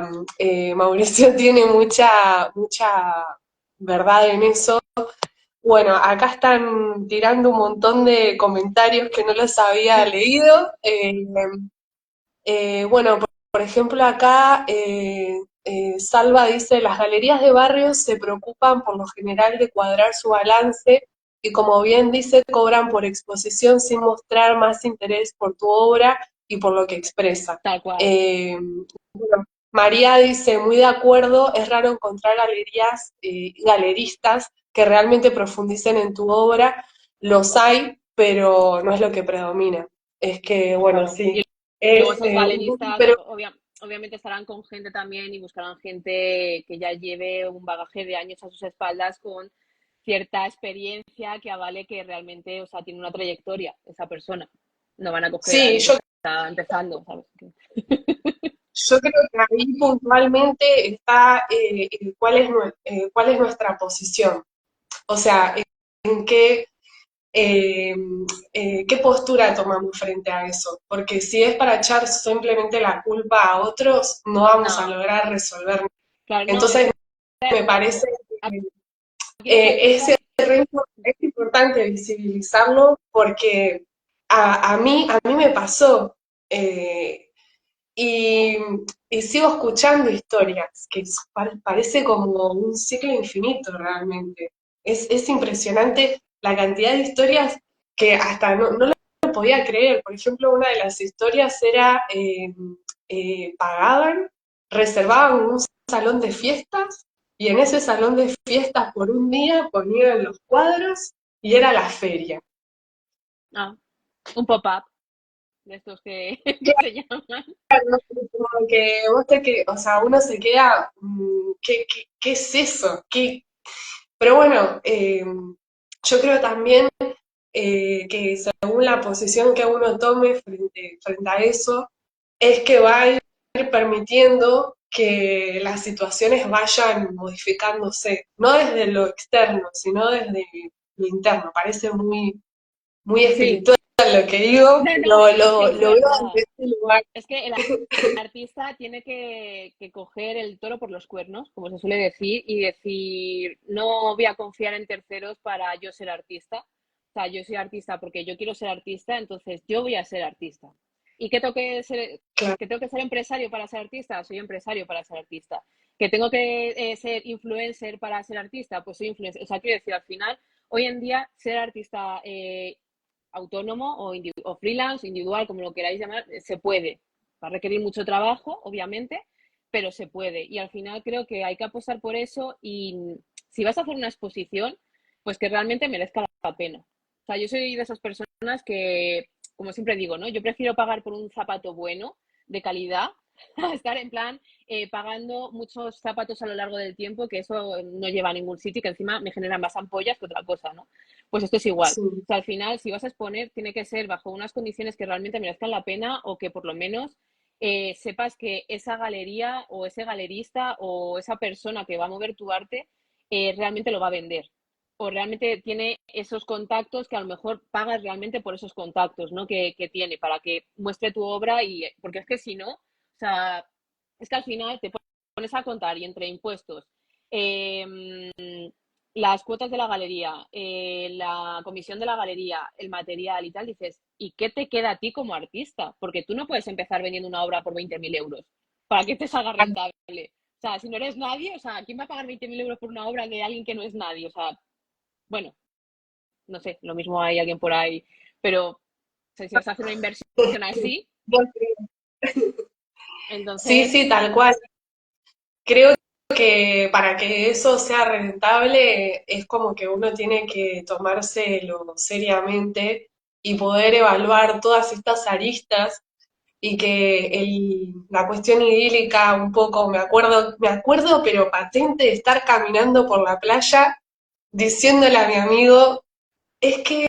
Mauricio tiene mucha verdad en eso. Bueno, acá están tirando un montón de comentarios que no los había sí, leído. Bueno, por ejemplo, acá Salva dice, las galerías de barrios se preocupan por lo general de cuadrar su balance y como bien dice, cobran por exposición sin mostrar más interés por tu obra y por lo que expresa. tal cual. Eh, bueno, María dice, muy de acuerdo, es raro encontrar galeristas que realmente profundicen en tu obra, los hay, pero no es lo que predomina. Es que, bueno, Claro. sí, Y luego es, esos galeristas, pero obviamente estarán con gente también y buscarán gente que ya lleve un bagaje de años a sus espaldas con cierta experiencia que avale que realmente, o sea, tiene una trayectoria esa persona. No van a coger a sí, alguien que está empezando, ¿sabes? yo creo que ahí puntualmente está cuál es nuestra posición. O sea, en eh, qué postura tomamos frente a eso. Porque si es para echar simplemente la culpa a otros, no vamos a No, lograr resolver. claro, no, Entonces, me parece que aquí los artistas, es importante visibilizarlo porque a mí me pasó. eh, Y, y sigo escuchando historias, que parece como un ciclo infinito realmente. Es impresionante la cantidad de historias que hasta no lo podía creer. Por ejemplo, una de las historias era, pagaban, reservaban un salón de fiestas y en ese salón de fiestas por un día ponían los cuadros y era la feria. ah, un pop-up de estos que, que se llaman. Como que o sea, uno se queda, ¿qué es eso? Pero bueno, yo creo también que según la posición que uno tome frente a eso, es que va a ir permitiendo que las situaciones vayan modificándose, no desde lo externo, sino desde lo interno. Parece muy Sí, espiritual lo que digo, no, no, pero es que es lo veo verdad. desde ese lugar. Es que el artista tiene que coger el toro por los cuernos, como se suele decir, y decir, no voy a confiar en terceros para yo ser artista. O sea, yo soy artista porque yo quiero ser artista, entonces yo voy a ser artista. ¿Y qué tengo que ser? Claro, ¿Que tengo que ser empresario para ser artista? Soy empresario para ser artista. ¿Que tengo que ser influencer para ser artista? Pues soy influencer. O sea, quiero decir, al final, hoy en día, ser artista autónomo o freelance, individual, como lo queráis llamar, se puede. Va a requerir mucho trabajo, obviamente, pero se puede. Y al final creo que hay que apostar por eso y si vas a hacer una exposición, pues que realmente merezca la pena. O sea, yo soy de esas personas que, como siempre digo, ¿no? Yo prefiero pagar por un zapato bueno, de calidad, a estar en plan pagando muchos zapatos a lo largo del tiempo, que eso no lleva a ningún sitio y que encima me generan más ampollas que otra cosa, ¿no? Pues esto es igual. sí. O sea, al final, si vas a exponer, tiene que ser bajo unas condiciones que realmente merezcan la pena o que por lo menos sepas que esa galería o ese galerista o esa persona que va a mover tu arte realmente lo va a vender. O realmente tiene esos contactos que a lo mejor pagas realmente por esos contactos, ¿no? Que tiene para que muestre tu obra y porque es que si no, o sea, es que al final te pones a contar y entre impuestos, eh, las cuotas de la galería, la comisión de la galería, el material y tal, dices, ¿y qué te queda a ti como artista? Porque tú no puedes empezar vendiendo una obra por 20.000 euros para que te salga rentable. O sea, si no eres nadie, o sea, ¿quién va a pagar 20.000 euros por una obra de alguien que no es nadie? O sea, bueno, no sé, lo mismo hay alguien por ahí, pero o sea, si vas a hacer una inversión así, Sí, entonces, sí, tal cual. Creo que para que eso sea rentable es como que uno tiene que tomárselo seriamente y poder evaluar todas estas aristas y que la cuestión idílica un poco, me acuerdo, pero patente de estar caminando por la playa diciéndole a mi amigo, es que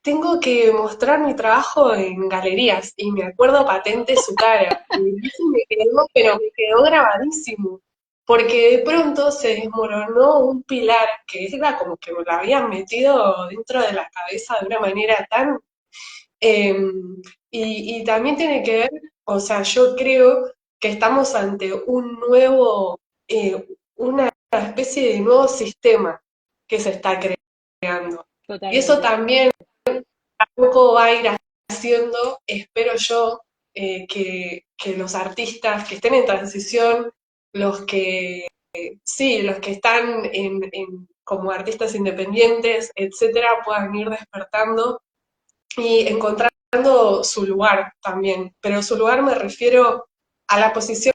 tengo que mostrar mi trabajo en galerías y me acuerdo patente su cara. Y eso me quedó, pero me quedó grabadísimo. Porque de pronto se desmoronó un pilar que era como que me lo habían metido dentro de la cabeza de una manera tan... eh, y también tiene que ver, o sea, yo creo que estamos ante un nuevo, una especie de nuevo sistema que se está creando. Y eso Totalmente. también poco va a ir haciendo, espero yo, que los artistas que estén en transición, los que, sí, los que están como artistas independientes, etcétera, puedan ir despertando y encontrando su lugar también. Pero su lugar me refiero a la posición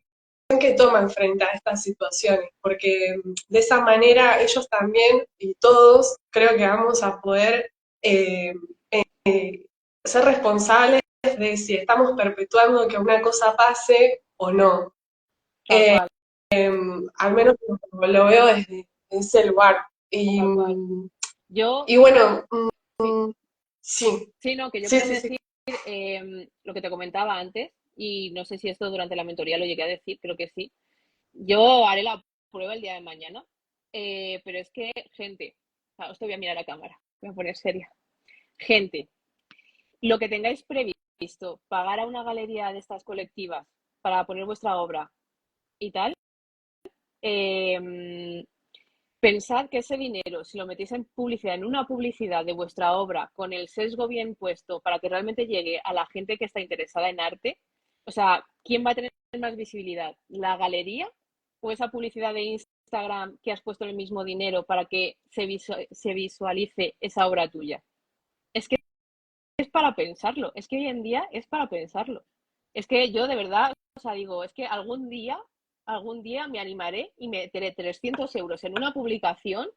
que toman frente a estas situaciones, porque de esa manera ellos también y todos creo que vamos a poder eh, ser responsables de si estamos perpetuando que una cosa pase o no. Tal cual, Al menos lo veo desde ese lugar. Y, tal cual. Yo, y bueno, sí, sí, sí, no, que yo sí, quería sí, sí. decir lo que te comentaba antes, y no sé si esto durante la mentoría lo llegué a decir, creo que sí. Yo haré la prueba el día de mañana, pero es que, gente, o sea, os te voy a mirar a cámara, voy a poner seria. Gente, lo que tengáis previsto, pagar a una galería de estas colectivas para poner vuestra obra y tal, eh, pensad que ese dinero, si lo metéis en publicidad, en una publicidad de vuestra obra, con el sesgo bien puesto para que realmente llegue a la gente que está interesada en arte, o sea, ¿quién va a tener más visibilidad? ¿La galería o esa publicidad de Instagram que has puesto el mismo dinero para que se visualice esa obra tuya? Es que es para pensarlo, es que hoy en día es para pensarlo. Es que yo de verdad, o sea, digo, es que algún día me animaré y meteré 300 euros en una publicación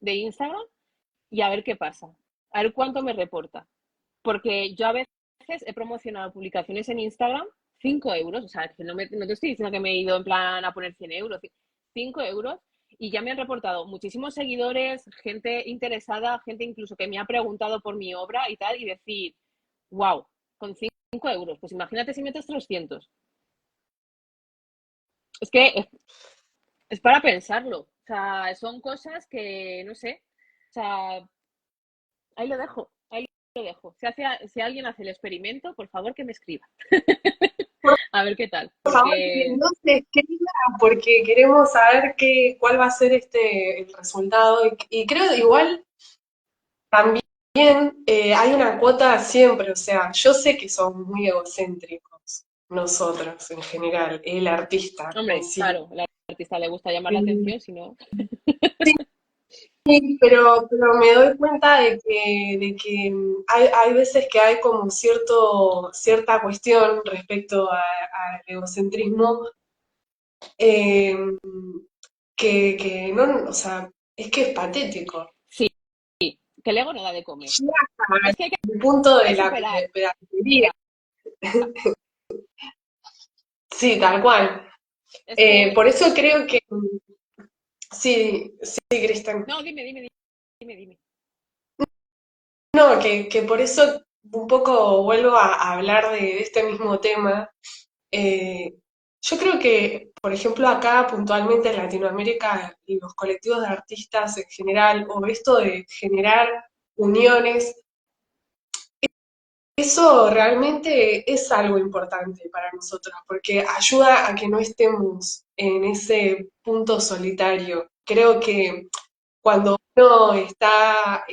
de Instagram y a ver qué pasa, a ver cuánto me reporta. Porque yo a veces he promocionado publicaciones en Instagram 5 euros, o sea, que no te estoy diciendo que me he ido en plan a poner 100 euros, 5 euros, y ya me han reportado muchísimos seguidores, gente interesada, gente incluso que me ha preguntado por mi obra y tal, y decir, wow, con 5 euros, pues imagínate si metes 300. Es que es para pensarlo, o sea, son cosas que, no sé, o sea, ahí lo dejo, ahí lo dejo. Si alguien hace el experimento, por favor que me escriba. A ver qué tal, Por favor, que porque, no se escriba porque queremos saber cuál va a ser el resultado. Y creo igual también hay una cuota siempre, o sea, yo sé que somos muy egocéntricos nosotros en general, el artista en hombre, sí. claro, al artista le gusta llamar la Mm, atención, si no, sí, pero me doy cuenta de que hay veces que hay como cierta cuestión respecto al egocentrismo eh, que no, o sea, es que es patético. sí, que el ego no da de comer. Llega Es que hay al punto de que la superar, pedantería. Sí, tal cual. es que, Por eso creo que sí, sí, Cristian. no, dime. No, que por eso un poco vuelvo a hablar de este mismo tema. Eh, yo creo que, por ejemplo, acá puntualmente en Latinoamérica, y los colectivos de artistas en general, o esto de generar uniones, eso realmente es algo importante para nosotros, porque ayuda a que no estemos en ese punto solitario. Creo que cuando uno está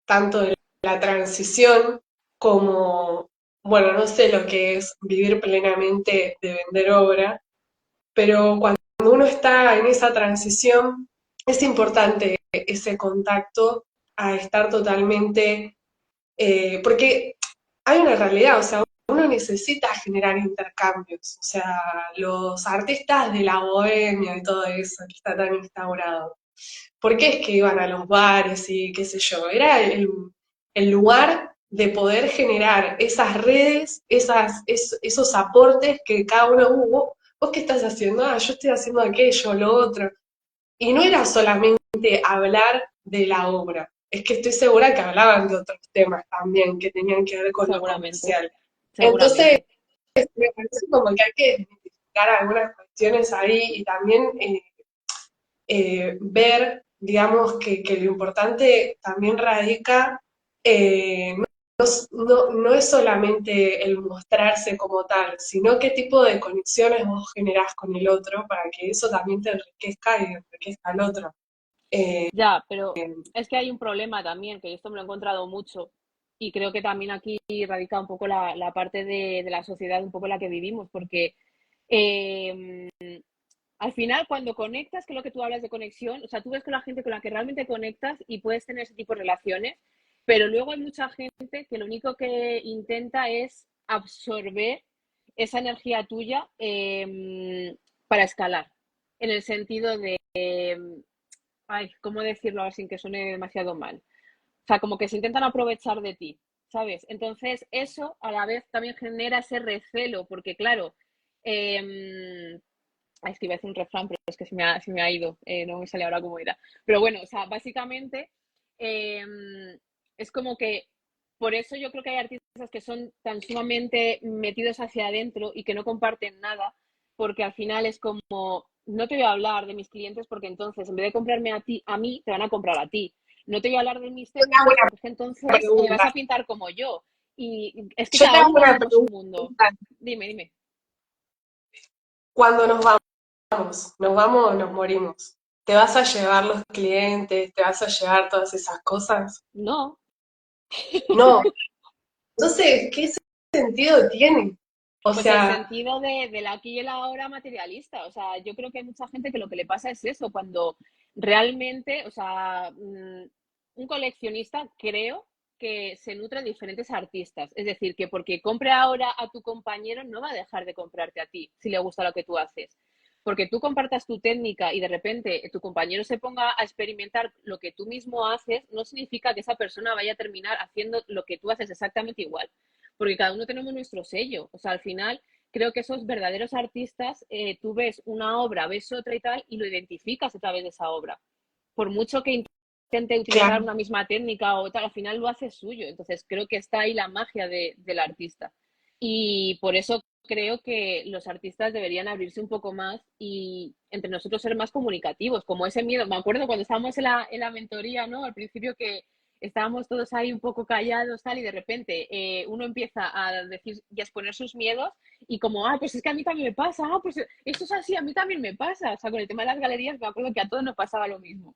tanto en la transición como, bueno, no sé lo que es vivir plenamente de vender obra, pero cuando uno está en esa transición es importante ese contacto a estar totalmente, porque hay una realidad, o sea, uno necesita generar intercambios, o sea, los artistas de la bohemia y todo eso que está tan instaurado. ¿Por qué es que iban a los bares y qué sé yo? Era el lugar de poder generar esas redes, esos aportes que cada uno hubo. ¿Vos qué estás haciendo? Ah, yo estoy haciendo aquello, lo otro. Y no era solamente hablar de la obra. es que estoy segura que hablaban de otros temas también que tenían que ver con lo seguramente, comercial. Entonces, seguramente. me parece como que hay que desmitificar algunas cuestiones ahí y también ver, digamos, que lo importante también radica, no es solamente el mostrarse como tal, sino qué tipo de conexiones vos generás con el otro para que eso también te enriquezca y enriquezca al otro. Eh, Ya, pero es que hay un problema también, que esto me lo he encontrado mucho, y creo que también aquí radica un poco la parte de la sociedad un poco en la que vivimos, porque eh, al final cuando conectas, que es lo que tú hablas de conexión, o sea, tú ves con la gente con la que realmente conectas y puedes tener ese tipo de relaciones, pero luego hay mucha gente que lo único que intenta es absorber esa energía tuya para escalar, en el sentido de ay, ¿cómo decirlo ahora sin que suene demasiado mal? O sea, como que se intentan aprovechar de ti, ¿sabes? Entonces, eso a la vez también genera ese recelo, porque claro, ay, es que iba a decir un refrán, pero es que se me ha ido, no me sale ahora cómo era. Pero bueno, o sea, básicamente eh, es como que por eso yo creo que hay artistas que son tan sumamente metidos hacia adentro y que no comparten nada, porque al final es como, no te voy a hablar de mis clientes porque entonces en vez de comprarme a ti, a mí, te van a comprar a ti. No te voy a hablar de mis yo te hago técnicas una porque entonces vas a pregunta. pintar como yo. Y es que Yo te cada hago uno una tenemos un pregunta. mundo. Dime, dime. Cuando nos vamos o nos morimos, ¿te vas a llevar los clientes? ¿Te vas a llevar todas esas cosas? No, No. Entonces, ¿qué sentido tiene? O pues el sea, sentido del aquí y el ahora materialista. O sea, yo creo que hay mucha gente que lo que le pasa es eso, cuando realmente, o sea, un coleccionista creo que se nutre de diferentes artistas. Es decir, que porque compre ahora a tu compañero no va a dejar de comprarte a ti si le gusta lo que tú haces. Porque tú compartas tu técnica y de repente tu compañero se ponga a experimentar lo que tú mismo haces, no significa que esa persona vaya a terminar haciendo lo que tú haces exactamente igual, porque cada uno tenemos nuestro sello. O sea, al final creo que esos verdaderos artistas, tú ves una obra, ves otra y tal, y lo identificas a través de esa obra. Por mucho que intente utilizar claro, una misma técnica o tal, al final lo hace suyo. Entonces creo que está ahí la magia del artista. Y por eso creo que los artistas deberían abrirse un poco más y entre nosotros ser más comunicativos, como ese miedo. Me acuerdo cuando estábamos en la mentoría, ¿no? Al principio que estábamos todos ahí un poco callados, tal, y de repente uno empieza a decir y a exponer sus miedos y como, ah, pues es que a mí también me pasa, ah, pues esto es así, a mí también me pasa. O sea, con el tema de las galerías me acuerdo que a todos nos pasaba lo mismo.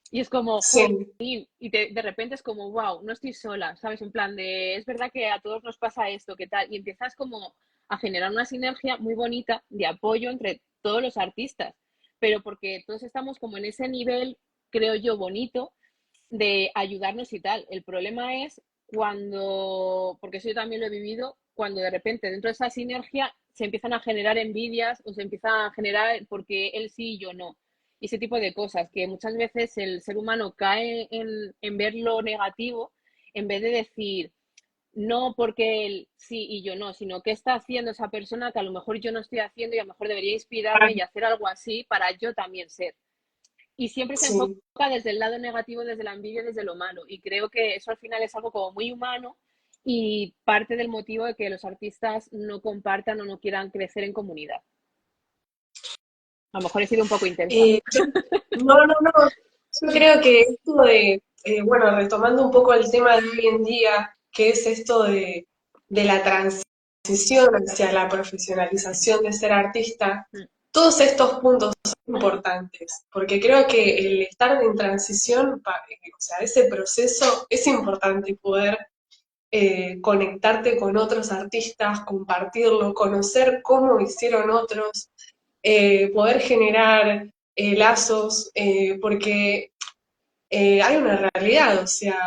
Y es como, jolín, sí, y de repente es como, wow, no estoy sola, ¿sabes? En plan de, es verdad que a todos nos pasa esto, ¿qué tal? Y empiezas como a generar una sinergia muy bonita de apoyo entre todos los artistas, pero porque todos estamos como en ese nivel, creo yo, bonito de ayudarnos y tal. El problema es cuando, porque eso yo también lo he vivido, cuando de repente dentro de esa sinergia se empiezan a generar envidias o se empiezan a generar porque él sí y yo no. Y ese tipo de cosas que muchas veces el ser humano cae en ver lo negativo en vez de decir, no porque él sí y yo no, sino qué está haciendo esa persona que a lo mejor yo no estoy haciendo y a lo mejor debería inspirarme y hacer algo así para yo también ser. Y siempre se enfoca sí. desde el lado negativo, desde la envidia, desde lo malo. Y creo que eso al final es algo como muy humano y parte del motivo de que los artistas no compartan o no quieran crecer en comunidad. A lo mejor he sido un poco intensa. No, no, no. Yo creo que esto de, bueno, retomando un poco el tema de hoy en día, que es esto de la transición hacia la profesionalización de ser artista, todos estos puntos son importantes, porque creo que el estar en transición, o sea, ese proceso es importante poder conectarte con otros artistas, compartirlo, conocer cómo hicieron otros, poder generar lazos, porque hay una realidad, o sea,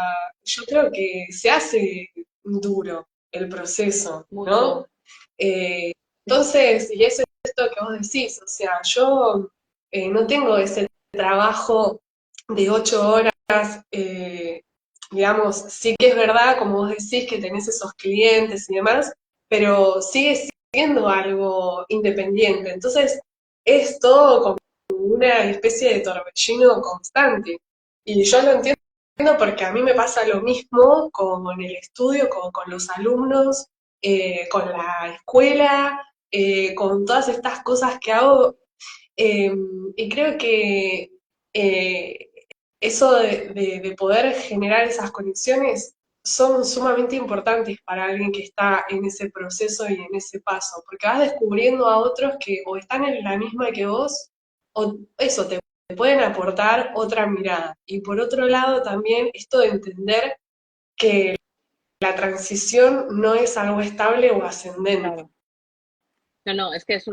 yo creo que se hace duro el proceso, Mucho. ¿no? Eh, entonces, y eso es esto que vos decís, o sea, yo no tengo ese trabajo de 8 horas, digamos, sí que es verdad, como vos decís, que tenés esos clientes y demás, pero sigue siendo algo independiente, entonces es todo como una especie de torbellino constante. Y yo lo entiendo porque a mí me pasa lo mismo con el estudio, con los alumnos, con la escuela, con todas estas cosas que hago. eh, y creo que eh, eso de poder generar esas conexiones son sumamente importantes para alguien que está en ese proceso y en ese paso, porque vas descubriendo a otros que o están en la misma que vos, o eso, te pueden aportar otra mirada. Y por otro lado también esto de entender que la transición no es algo estable o ascendente. Claro. No, no, es que es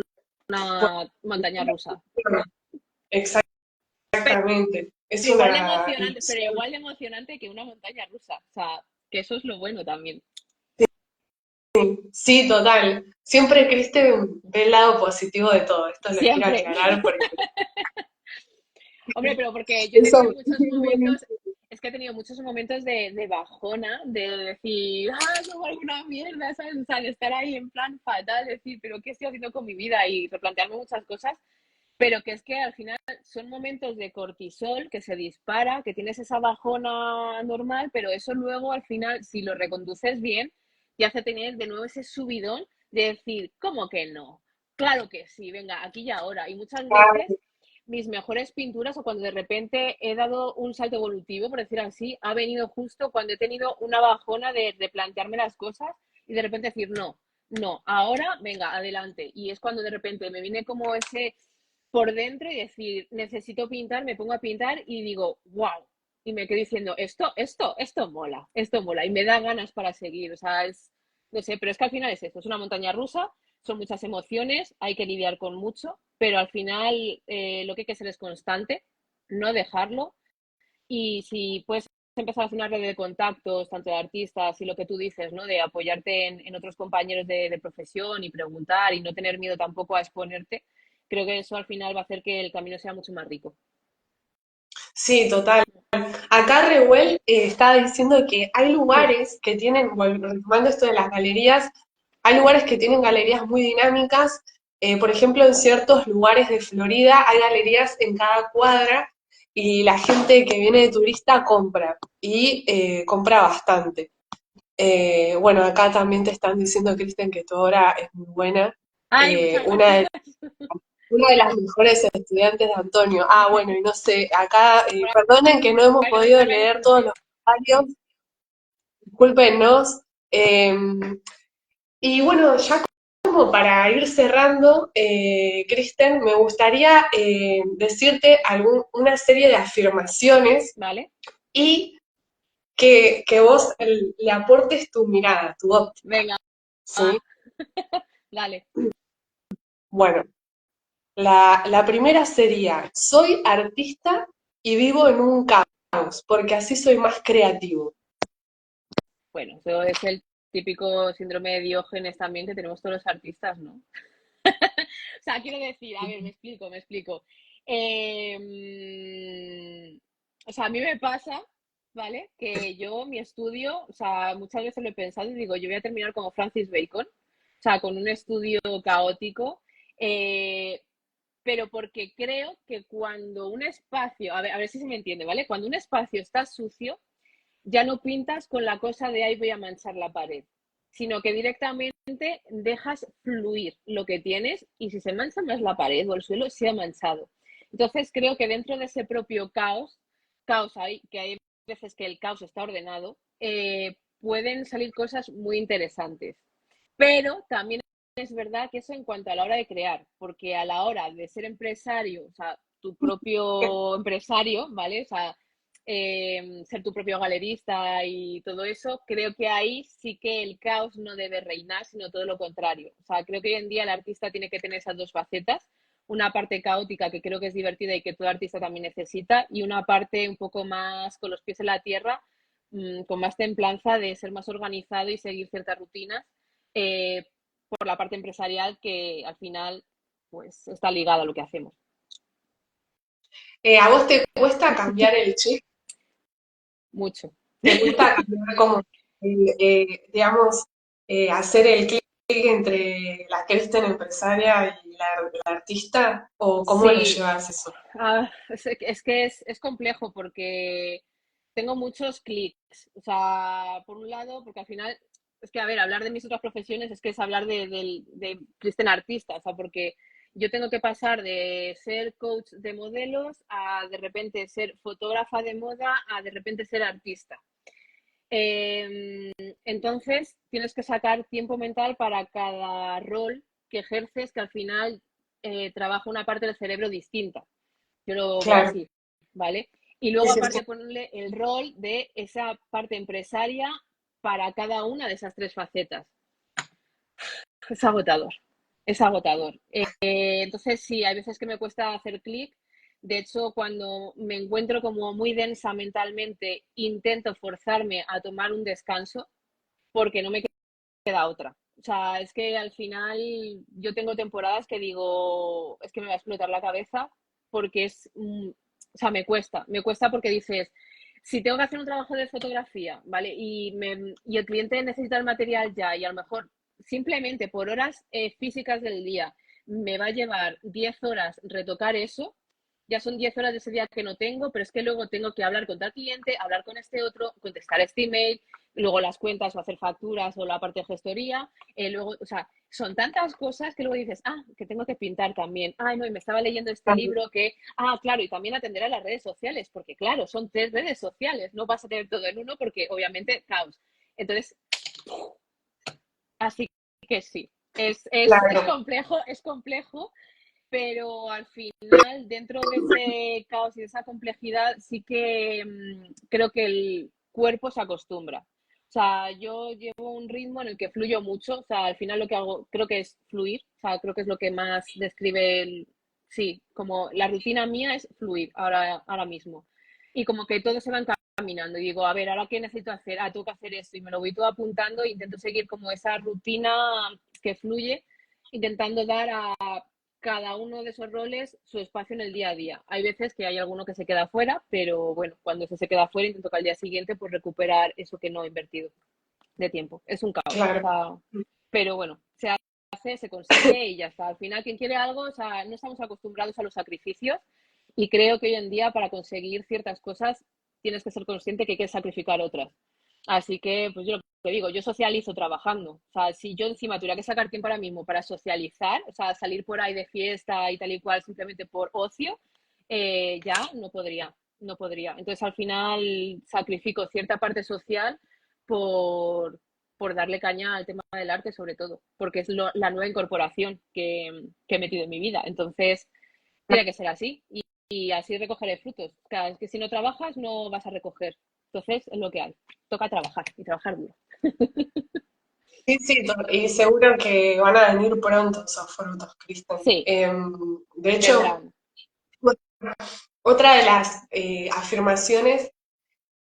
una montaña rusa. Exactamente. Es Pero igual de una emocionante, pero ilusión. igual de emocionante que una montaña rusa. O sea, que eso es lo bueno también. Sí, total. Siempre Kristen ve el lado positivo de todo. Esto lo quiero Siempre. aclarar porque Hombre, pero porque yo he eso tenido muchos momentos, es que he tenido muchos momentos de bajona, de decir, ah, no valgo una mierda, ¿sabes? O sea, de estar ahí en plan fatal, decir, pero ¿qué estoy haciendo con mi vida? Y replantearme muchas cosas, pero que es que al final son momentos de cortisol que se dispara, que tienes esa bajona normal, pero eso luego al final, si lo reconduces bien, te hace tener de nuevo ese subidón de decir, ¿cómo que no? Claro que sí, venga, aquí y ahora. Y muchas veces mis mejores pinturas o cuando de repente he dado un salto evolutivo, por decir así, ha venido justo cuando he tenido una bajona de plantearme las cosas y de repente decir, no, no, ahora venga, adelante. Y es cuando de repente me viene como ese por dentro y decir, necesito pintar, me pongo a pintar y digo, wow. Y me quedo diciendo, esto mola y me da ganas para seguir. O sea, es, no sé, pero es que al final es esto, es una montaña rusa, son muchas emociones, hay que lidiar con mucho, pero al final lo que hay que hacer es constante, no dejarlo. Y si puedes empezar a hacer una red de contactos, tanto de artistas y lo que tú dices, ¿no? De apoyarte en otros compañeros de profesión y preguntar y no tener miedo tampoco a exponerte, creo que eso al final va a hacer que el camino sea mucho más rico. sí, total. Acá Rewell está diciendo que hay Sí, lugares que tienen, bueno, retomando esto de las galerías, hay lugares que tienen galerías muy dinámicas. Por ejemplo, en ciertos lugares de Florida hay galerías en cada cuadra y la gente que viene de turista compra y compra bastante. Bueno, acá también te están diciendo, Kristen, que tu obra es muy buena. ay, Eh, muchas una de, gracias. una de las mejores estudiantes de Antonio. Ah, bueno, y no sé, acá, perdonen que no hemos Bueno, podido me leer todos disculpe. los comentarios, discúlpenos. Y bueno, ya como para ir cerrando, Kristen, me gustaría decirte una serie de afirmaciones ¿Vale? y que vos le aportes tu mirada, tu óptica, Venga, ¿sí? va, dale. Bueno, la primera sería, soy artista y vivo en un caos, porque así soy más creativo. Bueno, eso es el típico síndrome de Diógenes también que tenemos todos los artistas, ¿no? O sea, quiero decir, a ver, me explico. O sea, a mí me pasa, ¿vale? Que yo, mi estudio, o sea, muchas veces lo he pensado y digo, yo voy a terminar como Francis Bacon, o sea, con un estudio caótico, eh, pero porque creo que cuando un espacio, a ver si se me entiende, ¿vale? Cuando un espacio está sucio, ya no pintas con la cosa de ahí voy a manchar la pared, sino que directamente dejas fluir lo que tienes y si se mancha más la pared o el suelo, se ha manchado. Entonces creo que dentro de ese propio caos hay, que hay veces que el caos está ordenado, pueden salir cosas muy interesantes. Pero también es verdad que eso en cuanto a la hora de crear, porque a la hora de ser empresario, o sea, tu propio empresario, ¿vale? O sea, ser tu propio galerista y todo eso, creo que ahí sí que el caos no debe reinar, sino todo lo contrario. O sea, creo que hoy en día el artista tiene que tener esas dos facetas, una parte caótica que creo que es divertida y que todo artista también necesita, y una parte un poco más con los pies en la tierra, con más templanza de ser más organizado y seguir ciertas rutinas, eh, por la parte empresarial que al final pues está ligada a lo que hacemos. ¿A vos te cuesta cambiar el chip? Mucho. ¿Te cuesta cambiar como, digamos, hacer el clic entre la Kristen empresaria y la artista? ¿O cómo lo Sí, llevas eso? es que es complejo porque tengo muchos clics. O sea, por un lado, porque al final, es que, a ver, hablar de mis otras profesiones es que es hablar de Kristen artista, o sea, porque yo tengo que pasar de ser coach de modelos a de repente ser fotógrafa de moda a de repente ser artista. Entonces, tienes que sacar tiempo mental para cada rol que ejerces, que al final trabaja una parte del cerebro distinta. Yo lo veo Claro. así, ¿vale? Y Sí, luego sí, sí. aparte ponerle el rol de esa parte empresaria para cada una de esas tres facetas. Es agotador, es agotador. Entonces sí, hay veces que me cuesta hacer clic. De hecho, cuando me encuentro como muy densa mentalmente, intento forzarme a tomar un descanso porque no me queda otra. O sea, es que al final yo tengo temporadas que digo, es que me va a explotar la cabeza porque o sea, me cuesta porque dices, si tengo que hacer un trabajo de fotografía, ¿vale? Y el cliente necesita el material ya y a lo mejor simplemente por horas físicas del día me va a llevar 10 horas retocar eso, ya son 10 horas de ese día que no tengo, pero es que luego tengo que hablar con tal cliente, hablar con este otro, contestar este email, luego las cuentas o hacer facturas o la parte de gestoría, luego, o sea, son tantas cosas que luego dices, ah, que tengo que pintar también, ay, no, y me estaba leyendo este Claro. libro que, ah, claro, y también atender a las redes sociales, porque claro, son 3 redes sociales, no vas a tener todo en uno porque obviamente caos. Entonces, así que sí, Claro. es complejo, pero al final, dentro de ese caos y de esa complejidad, sí que creo que el cuerpo se acostumbra. O sea, yo llevo un ritmo en el que fluyo mucho, o sea, al final lo que hago creo que es fluir, o sea, creo que es lo que más describe sí, como la rutina mía es fluir ahora mismo. Y como que todo se va caminando y digo, a ver, ¿ahora qué necesito hacer? Ah, tengo que hacer esto y me lo voy todo apuntando e intento seguir como esa rutina que fluye, intentando dar a cada uno de esos roles su espacio en el día a día. Hay veces que hay alguno que se queda fuera, pero bueno, cuando ese se queda fuera intento que al día siguiente pues recuperar eso que no he invertido de tiempo. Es un caos, o Claro. sea, pero bueno, se hace, se consigue y ya está. Al final quien quiere algo, o sea, no estamos acostumbrados a los sacrificios y creo que hoy en día para conseguir ciertas cosas tienes que ser consciente que hay que sacrificar otras. Así que, pues yo lo que digo, yo socializo trabajando. O sea, si yo encima tuviera que sacar tiempo ahora mismo para socializar, o sea, salir por ahí de fiesta y tal y cual simplemente por ocio, ya no podría, no podría. Entonces, al final, sacrifico cierta parte social por, por darle caña al tema del arte, sobre todo, porque es la nueva incorporación que he metido en mi vida. Entonces, tiene que ser así y así recogeré frutos. Claro, es que si no trabajas, no vas a recoger. Entonces, es lo que hay. Toca trabajar y trabajar duro. Sí, sí, y seguro que van a venir pronto esos frutos, Kristen. Sí, De hecho, vendrán. otra de las afirmaciones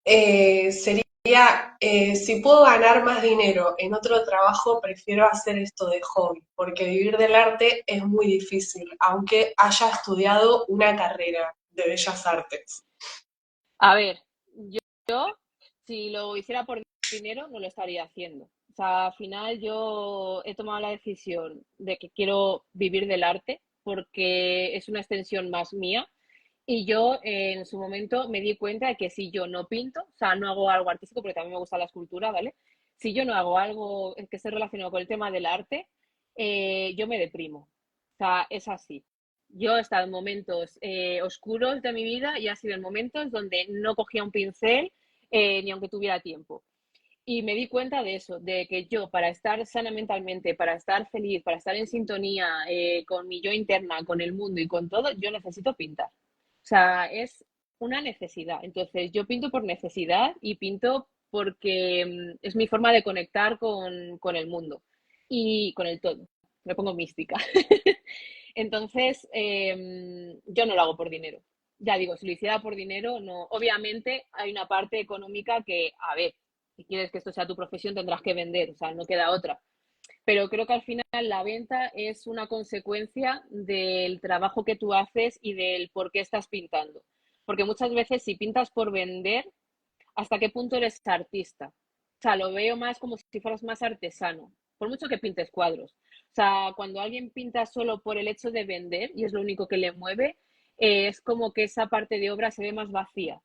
sería, si puedo ganar más dinero en otro trabajo, prefiero hacer esto de hobby, porque vivir del arte es muy difícil, aunque haya estudiado una carrera de bellas artes. A ver, yo, si lo hiciera por dinero, no lo estaría haciendo. O sea, al final yo he tomado la decisión de que quiero vivir del arte porque es una extensión más mía. Y yo en su momento me di cuenta de que si yo no pinto, o sea, no hago algo artístico, porque también me gusta la escultura, ¿vale? Si yo no hago algo que esté relacionado con el tema del arte, yo me deprimo. O sea, es así. Yo he estado en momentos oscuros de mi vida y ha sido en momentos donde no cogía un pincel ni aunque tuviera tiempo. Y me di cuenta de eso, de que yo para estar sana mentalmente, para estar feliz, para estar en sintonía con mi yo interna, con el mundo y con todo, yo necesito pintar. O sea, es una necesidad. Entonces, yo pinto por necesidad y pinto porque es mi forma de conectar con el mundo y con el todo. Me pongo mística. Entonces, yo no lo hago por dinero. Ya digo, si lo hiciera por dinero, no. Obviamente hay una parte económica que, a ver, si quieres que esto sea tu profesión, tendrás que vender, o sea, no queda otra. Pero creo que al final la venta es una consecuencia del trabajo que tú haces y del por qué estás pintando. Porque muchas veces si pintas por vender, ¿hasta qué punto eres artista? O sea, lo veo más como si fueras más artesano, por mucho que pintes cuadros. O sea, cuando alguien pinta solo por el hecho de vender y es lo único que le mueve, es como que esa parte de obra se ve más vacía.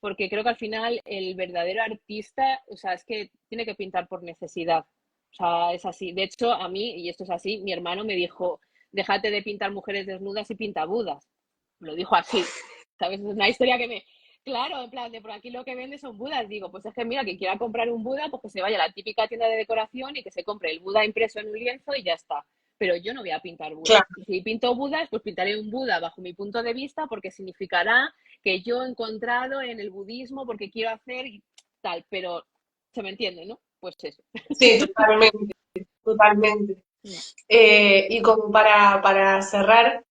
porque creo que al final el verdadero artista, o sea, es que tiene que pintar por necesidad. O sea, es así. De hecho, a mí, y esto es así, mi hermano me dijo, déjate de pintar mujeres desnudas y pinta budas. Me lo dijo así. ¿Sabes? Es una historia que me... Claro, en plan, de por aquí lo que vende son budas. Digo, pues es que mira, quien quiera comprar un Buda, pues que se vaya a la típica tienda de decoración y que se compre el Buda impreso en un lienzo y ya está. Pero yo no voy a pintar Budas. Claro, Y si pinto Budas, pues pintaré un Buda bajo mi punto de vista porque significará que yo he encontrado en el budismo porque quiero hacer y tal. Pero se me entiende, ¿no? Pues eso. sí, totalmente, totalmente. Y como para cerrar,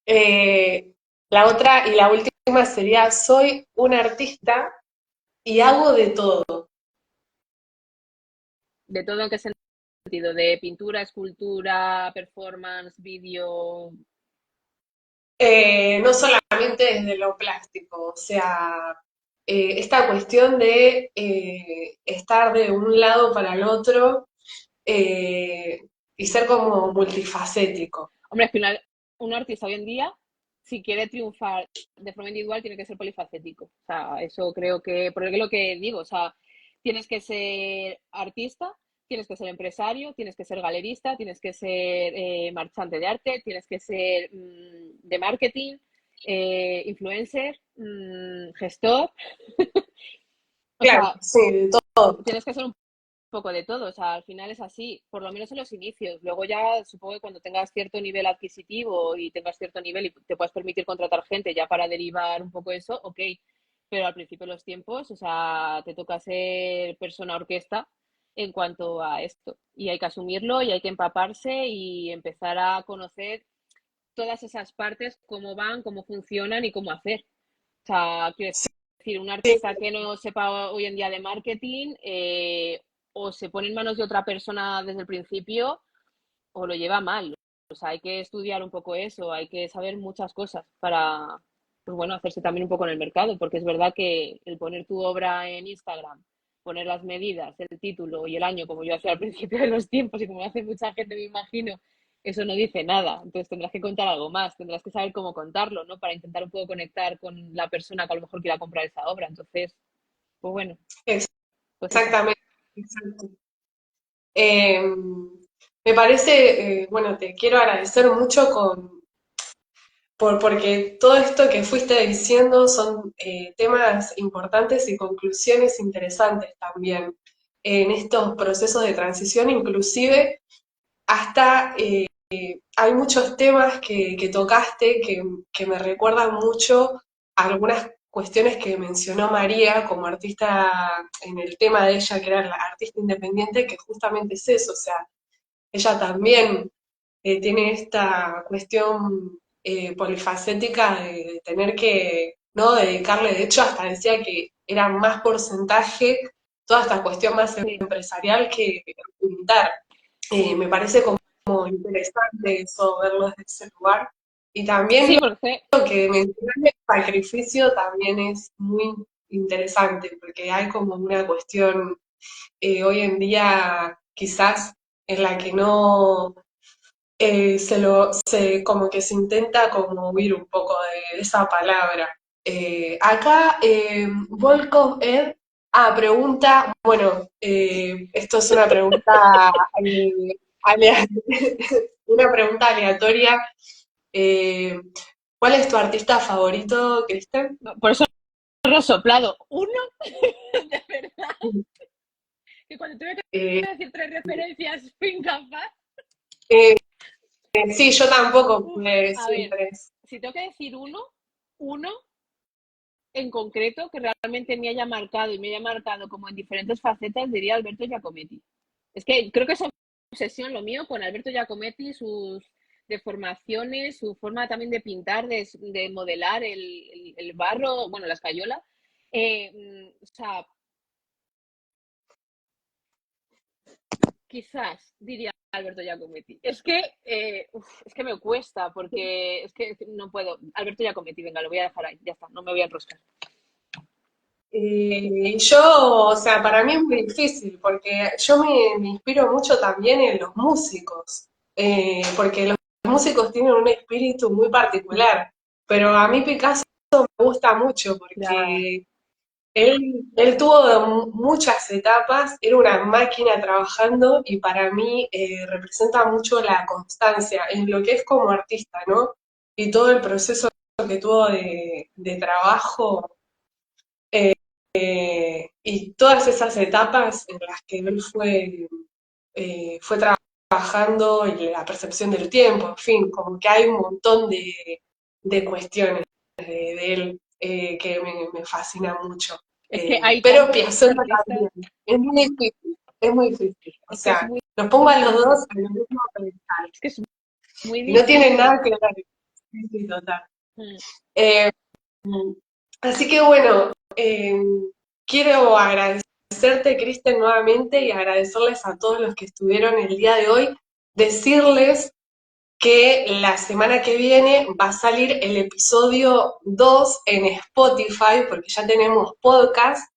eh, la otra y la última sería, soy un artista y hago de todo. ¿De todo en qué sentido? ¿De pintura, escultura, performance, vídeo? No solamente desde lo plástico, o sea, esta cuestión de estar de un lado para el otro eh, y ser como multifacético. Hombre, es que un artista hoy en día, si quiere triunfar de forma individual, tiene que ser polifacético. O sea, eso creo que, porque es lo que digo, o sea, tienes que ser artista, tienes que ser empresario, tienes que ser galerista, tienes que ser marchante de arte, tienes que ser de marketing, influencer, gestor. O Claro, sea, sí, de todo. tienes que ser un poco de todo, o sea, al final es así, por lo menos en los inicios. Luego ya supongo que cuando tengas cierto nivel adquisitivo y tengas cierto nivel y te puedas permitir contratar gente ya para derivar un poco eso, ok. Pero al principio de los tiempos, o sea, te toca ser persona orquesta en cuanto a esto. Y hay que asumirlo y hay que empaparse y empezar a conocer todas esas partes, cómo van, cómo funcionan y cómo hacer. O sea, quiero decir, un artista que no sepa hoy en día de marketing, o se pone en manos de otra persona desde el principio o lo lleva mal. O sea, hay que estudiar un poco eso, hay que saber muchas cosas para, pues bueno, hacerse también un poco en el mercado, porque es verdad que el poner tu obra en Instagram, poner las medidas, el título y el año, como yo hacía al principio de los tiempos y como hace mucha gente, me imagino, eso no dice nada. Entonces tendrás que contar algo más, tendrás que saber cómo contarlo, ¿no? Para intentar un poco conectar con la persona que a lo mejor quiera comprar esa obra. Entonces, pues bueno, pues eso. Exactamente. Exacto. Eh, Me parece, bueno, te quiero agradecer mucho porque todo esto que fuiste diciendo son temas importantes y conclusiones interesantes también en estos procesos de transición, inclusive hasta hay muchos temas que tocaste que me recuerdan mucho a algunas cuestiones que mencionó María como artista en el tema de ella, que era la artista independiente, que justamente es eso, o sea, ella también tiene esta cuestión polifacética de tener que no dedicarle, de hecho hasta decía que era más porcentaje toda esta cuestión más Sí, empresarial que pintar. Me parece como interesante eso, verlo desde ese lugar. Y también sí, porque lo que mencionaste, el sacrificio también es muy interesante, porque hay como una cuestión hoy en día quizás en la que no como que se intenta como huir un poco de esa palabra. Acá, Volkov Ed, bueno, esto es una pregunta, alea- una pregunta aleatoria. Eh, ¿Cuál es tu artista favorito, Cristian? por eso he resoplado. Uno, de verdad, que cuando tuve Eh, que decir tres referencias fui incapaz. eh, sí, yo tampoco Uf, pude a decir ver, tres. si tengo que decir uno en concreto que realmente me haya marcado y me haya marcado como en diferentes facetas, diría Alberto Giacometti. Es que creo que es obsesión lo mío con Alberto Giacometti, sus deformaciones, su forma también de pintar, de modelar el barro, bueno, la escayola. O sea, quizás diría Alberto Giacometti. Es que me cuesta porque es que no puedo. Alberto Giacometti, venga, lo voy a dejar ahí, ya está, no me voy a enroscar. Yo, o sea, para mí es muy difícil porque yo me inspiro mucho también en los músicos, porque los músicos tienen un espíritu muy particular, pero a mí Picasso me gusta mucho Ya, porque Él tuvo muchas etapas, era una máquina trabajando y para mí representa mucho la constancia en lo que es como artista, ¿no? Y todo el proceso que tuvo de trabajo y todas esas etapas en las que él fue trabajando y la percepción del tiempo, en fin, como que hay un montón de cuestiones de él que me fascina mucho. Es que hay Pero tantos Piazzolla artistas, también, es muy difícil, es muy difícil. O es que es sea, muy los pongo a los dos difícil, en el mismo pedestal es que es muy y no tienen difícil. nada que ver. Sí, sí, total. Mm. Eh, Así que bueno, quiero agradecerte, Kristen, nuevamente y agradecerles a todos los que estuvieron el día de hoy, decirles que la semana que viene va a salir el episodio 2 en Spotify, porque ya tenemos podcast.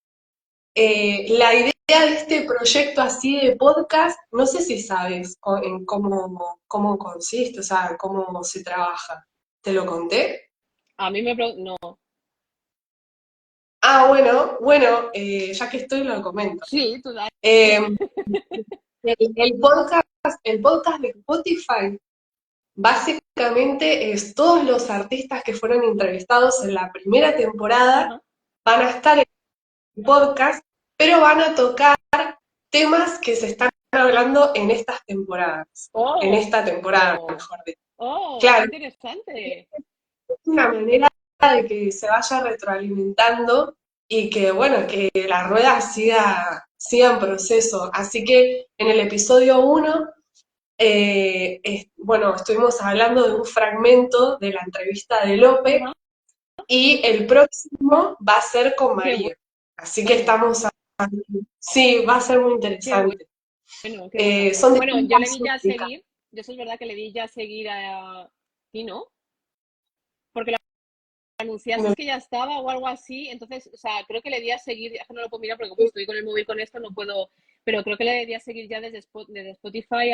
La idea de este proyecto así de podcast, no sé si sabes en cómo consiste, o sea, cómo se trabaja. ¿Te lo conté? A mí no, Ah, bueno, ya que estoy lo comento. sí, tú dale. Eh, el podcast de Spotify básicamente es todos los artistas que fueron entrevistados en la primera temporada Ajá. van a estar en el podcast, pero van a tocar temas que se están hablando en Oh, esta temporada, mejor dicho. oh, qué Claro, interesante. es una manera de que se vaya retroalimentando y que, bueno, que la rueda siga en proceso. Así que en el episodio 1 bueno, estuvimos hablando de un fragmento de la entrevista de Lope Ajá. y el próximo va a ser con Qué María. Así que bueno, estamos, sí, va a ser muy qué interesante. bueno, qué bueno. Son Bueno, yo le distintas di ya a ópticas. seguir, yo eso es verdad que le di ya a seguir a ti, ¿no? Porque lo anunciaste que ya estaba o algo así, entonces, o sea, creo que le di a seguir, ya que no lo puedo mirar porque como estoy con el móvil con esto no puedo, pero creo que le di a seguir ya desde Spotify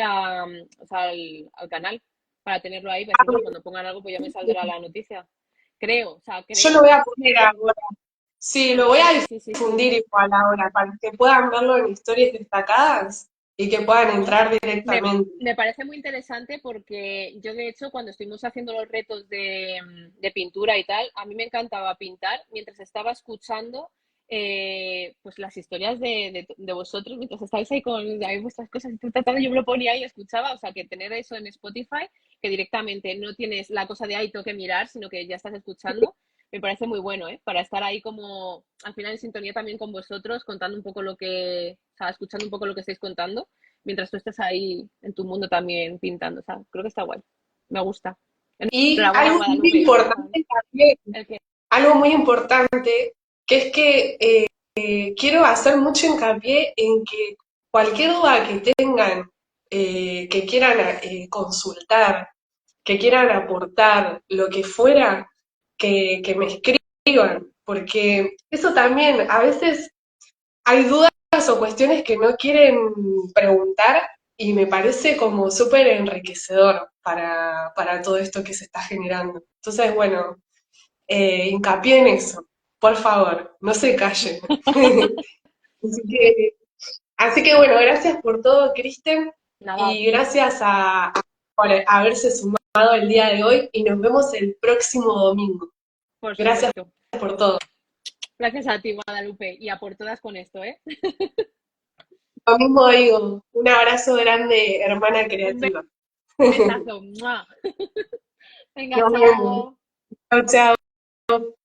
o sea, al canal para tenerlo ahí, para decir, bueno, cuando pongan algo pues ya me saldrá la noticia. Creo, o sea, Yo lo creo. voy a poner ahora. Sí, lo voy a Sí, sí, sí, sí. difundir igual ahora para que puedan verlo en historias destacadas y que puedan Ajá. entrar directamente. Me parece muy interesante porque yo, de hecho, cuando estuvimos haciendo los retos de pintura y tal, a mí me encantaba pintar mientras estaba escuchando pues las historias de vosotros, mientras estáis ahí con ahí vuestras cosas y tratando, yo me lo ponía y escuchaba, o sea, que tener eso en Spotify, que directamente no tienes la cosa de ahí tengo que mirar, sino que ya estás escuchando, me parece muy bueno, ¿eh? Para estar ahí como al final en sintonía también con vosotros, contando un poco o sea, escuchando un poco lo que estáis contando mientras tú estás ahí en tu mundo también pintando. O sea, creo que está guay. Me gusta. Y Enhorabuena, Guadalupe. El que algo muy importante, que es que quiero hacer mucho hincapié en que cualquier duda que tengan, que quieran consultar, que quieran aportar, lo que fuera, que me escriban, porque eso también, a veces hay dudas o cuestiones que no quieren preguntar y me parece como súper enriquecedor para todo esto que se está generando. Entonces, bueno, hincapié en eso, por favor, no se callen. Así que, así que bueno, gracias por todo, Kristen, nada a y ti, gracias por haberse sumado el día de hoy y nos vemos el próximo domingo. por Gracias supuesto. por todo. Gracias a ti, Guadalupe, y a por todas con esto, ¿eh? Lo mismo digo, un abrazo grande, hermana Un creativa. besazo. ¡Mua! Venga, Nos vemos. chao. Chao, chao.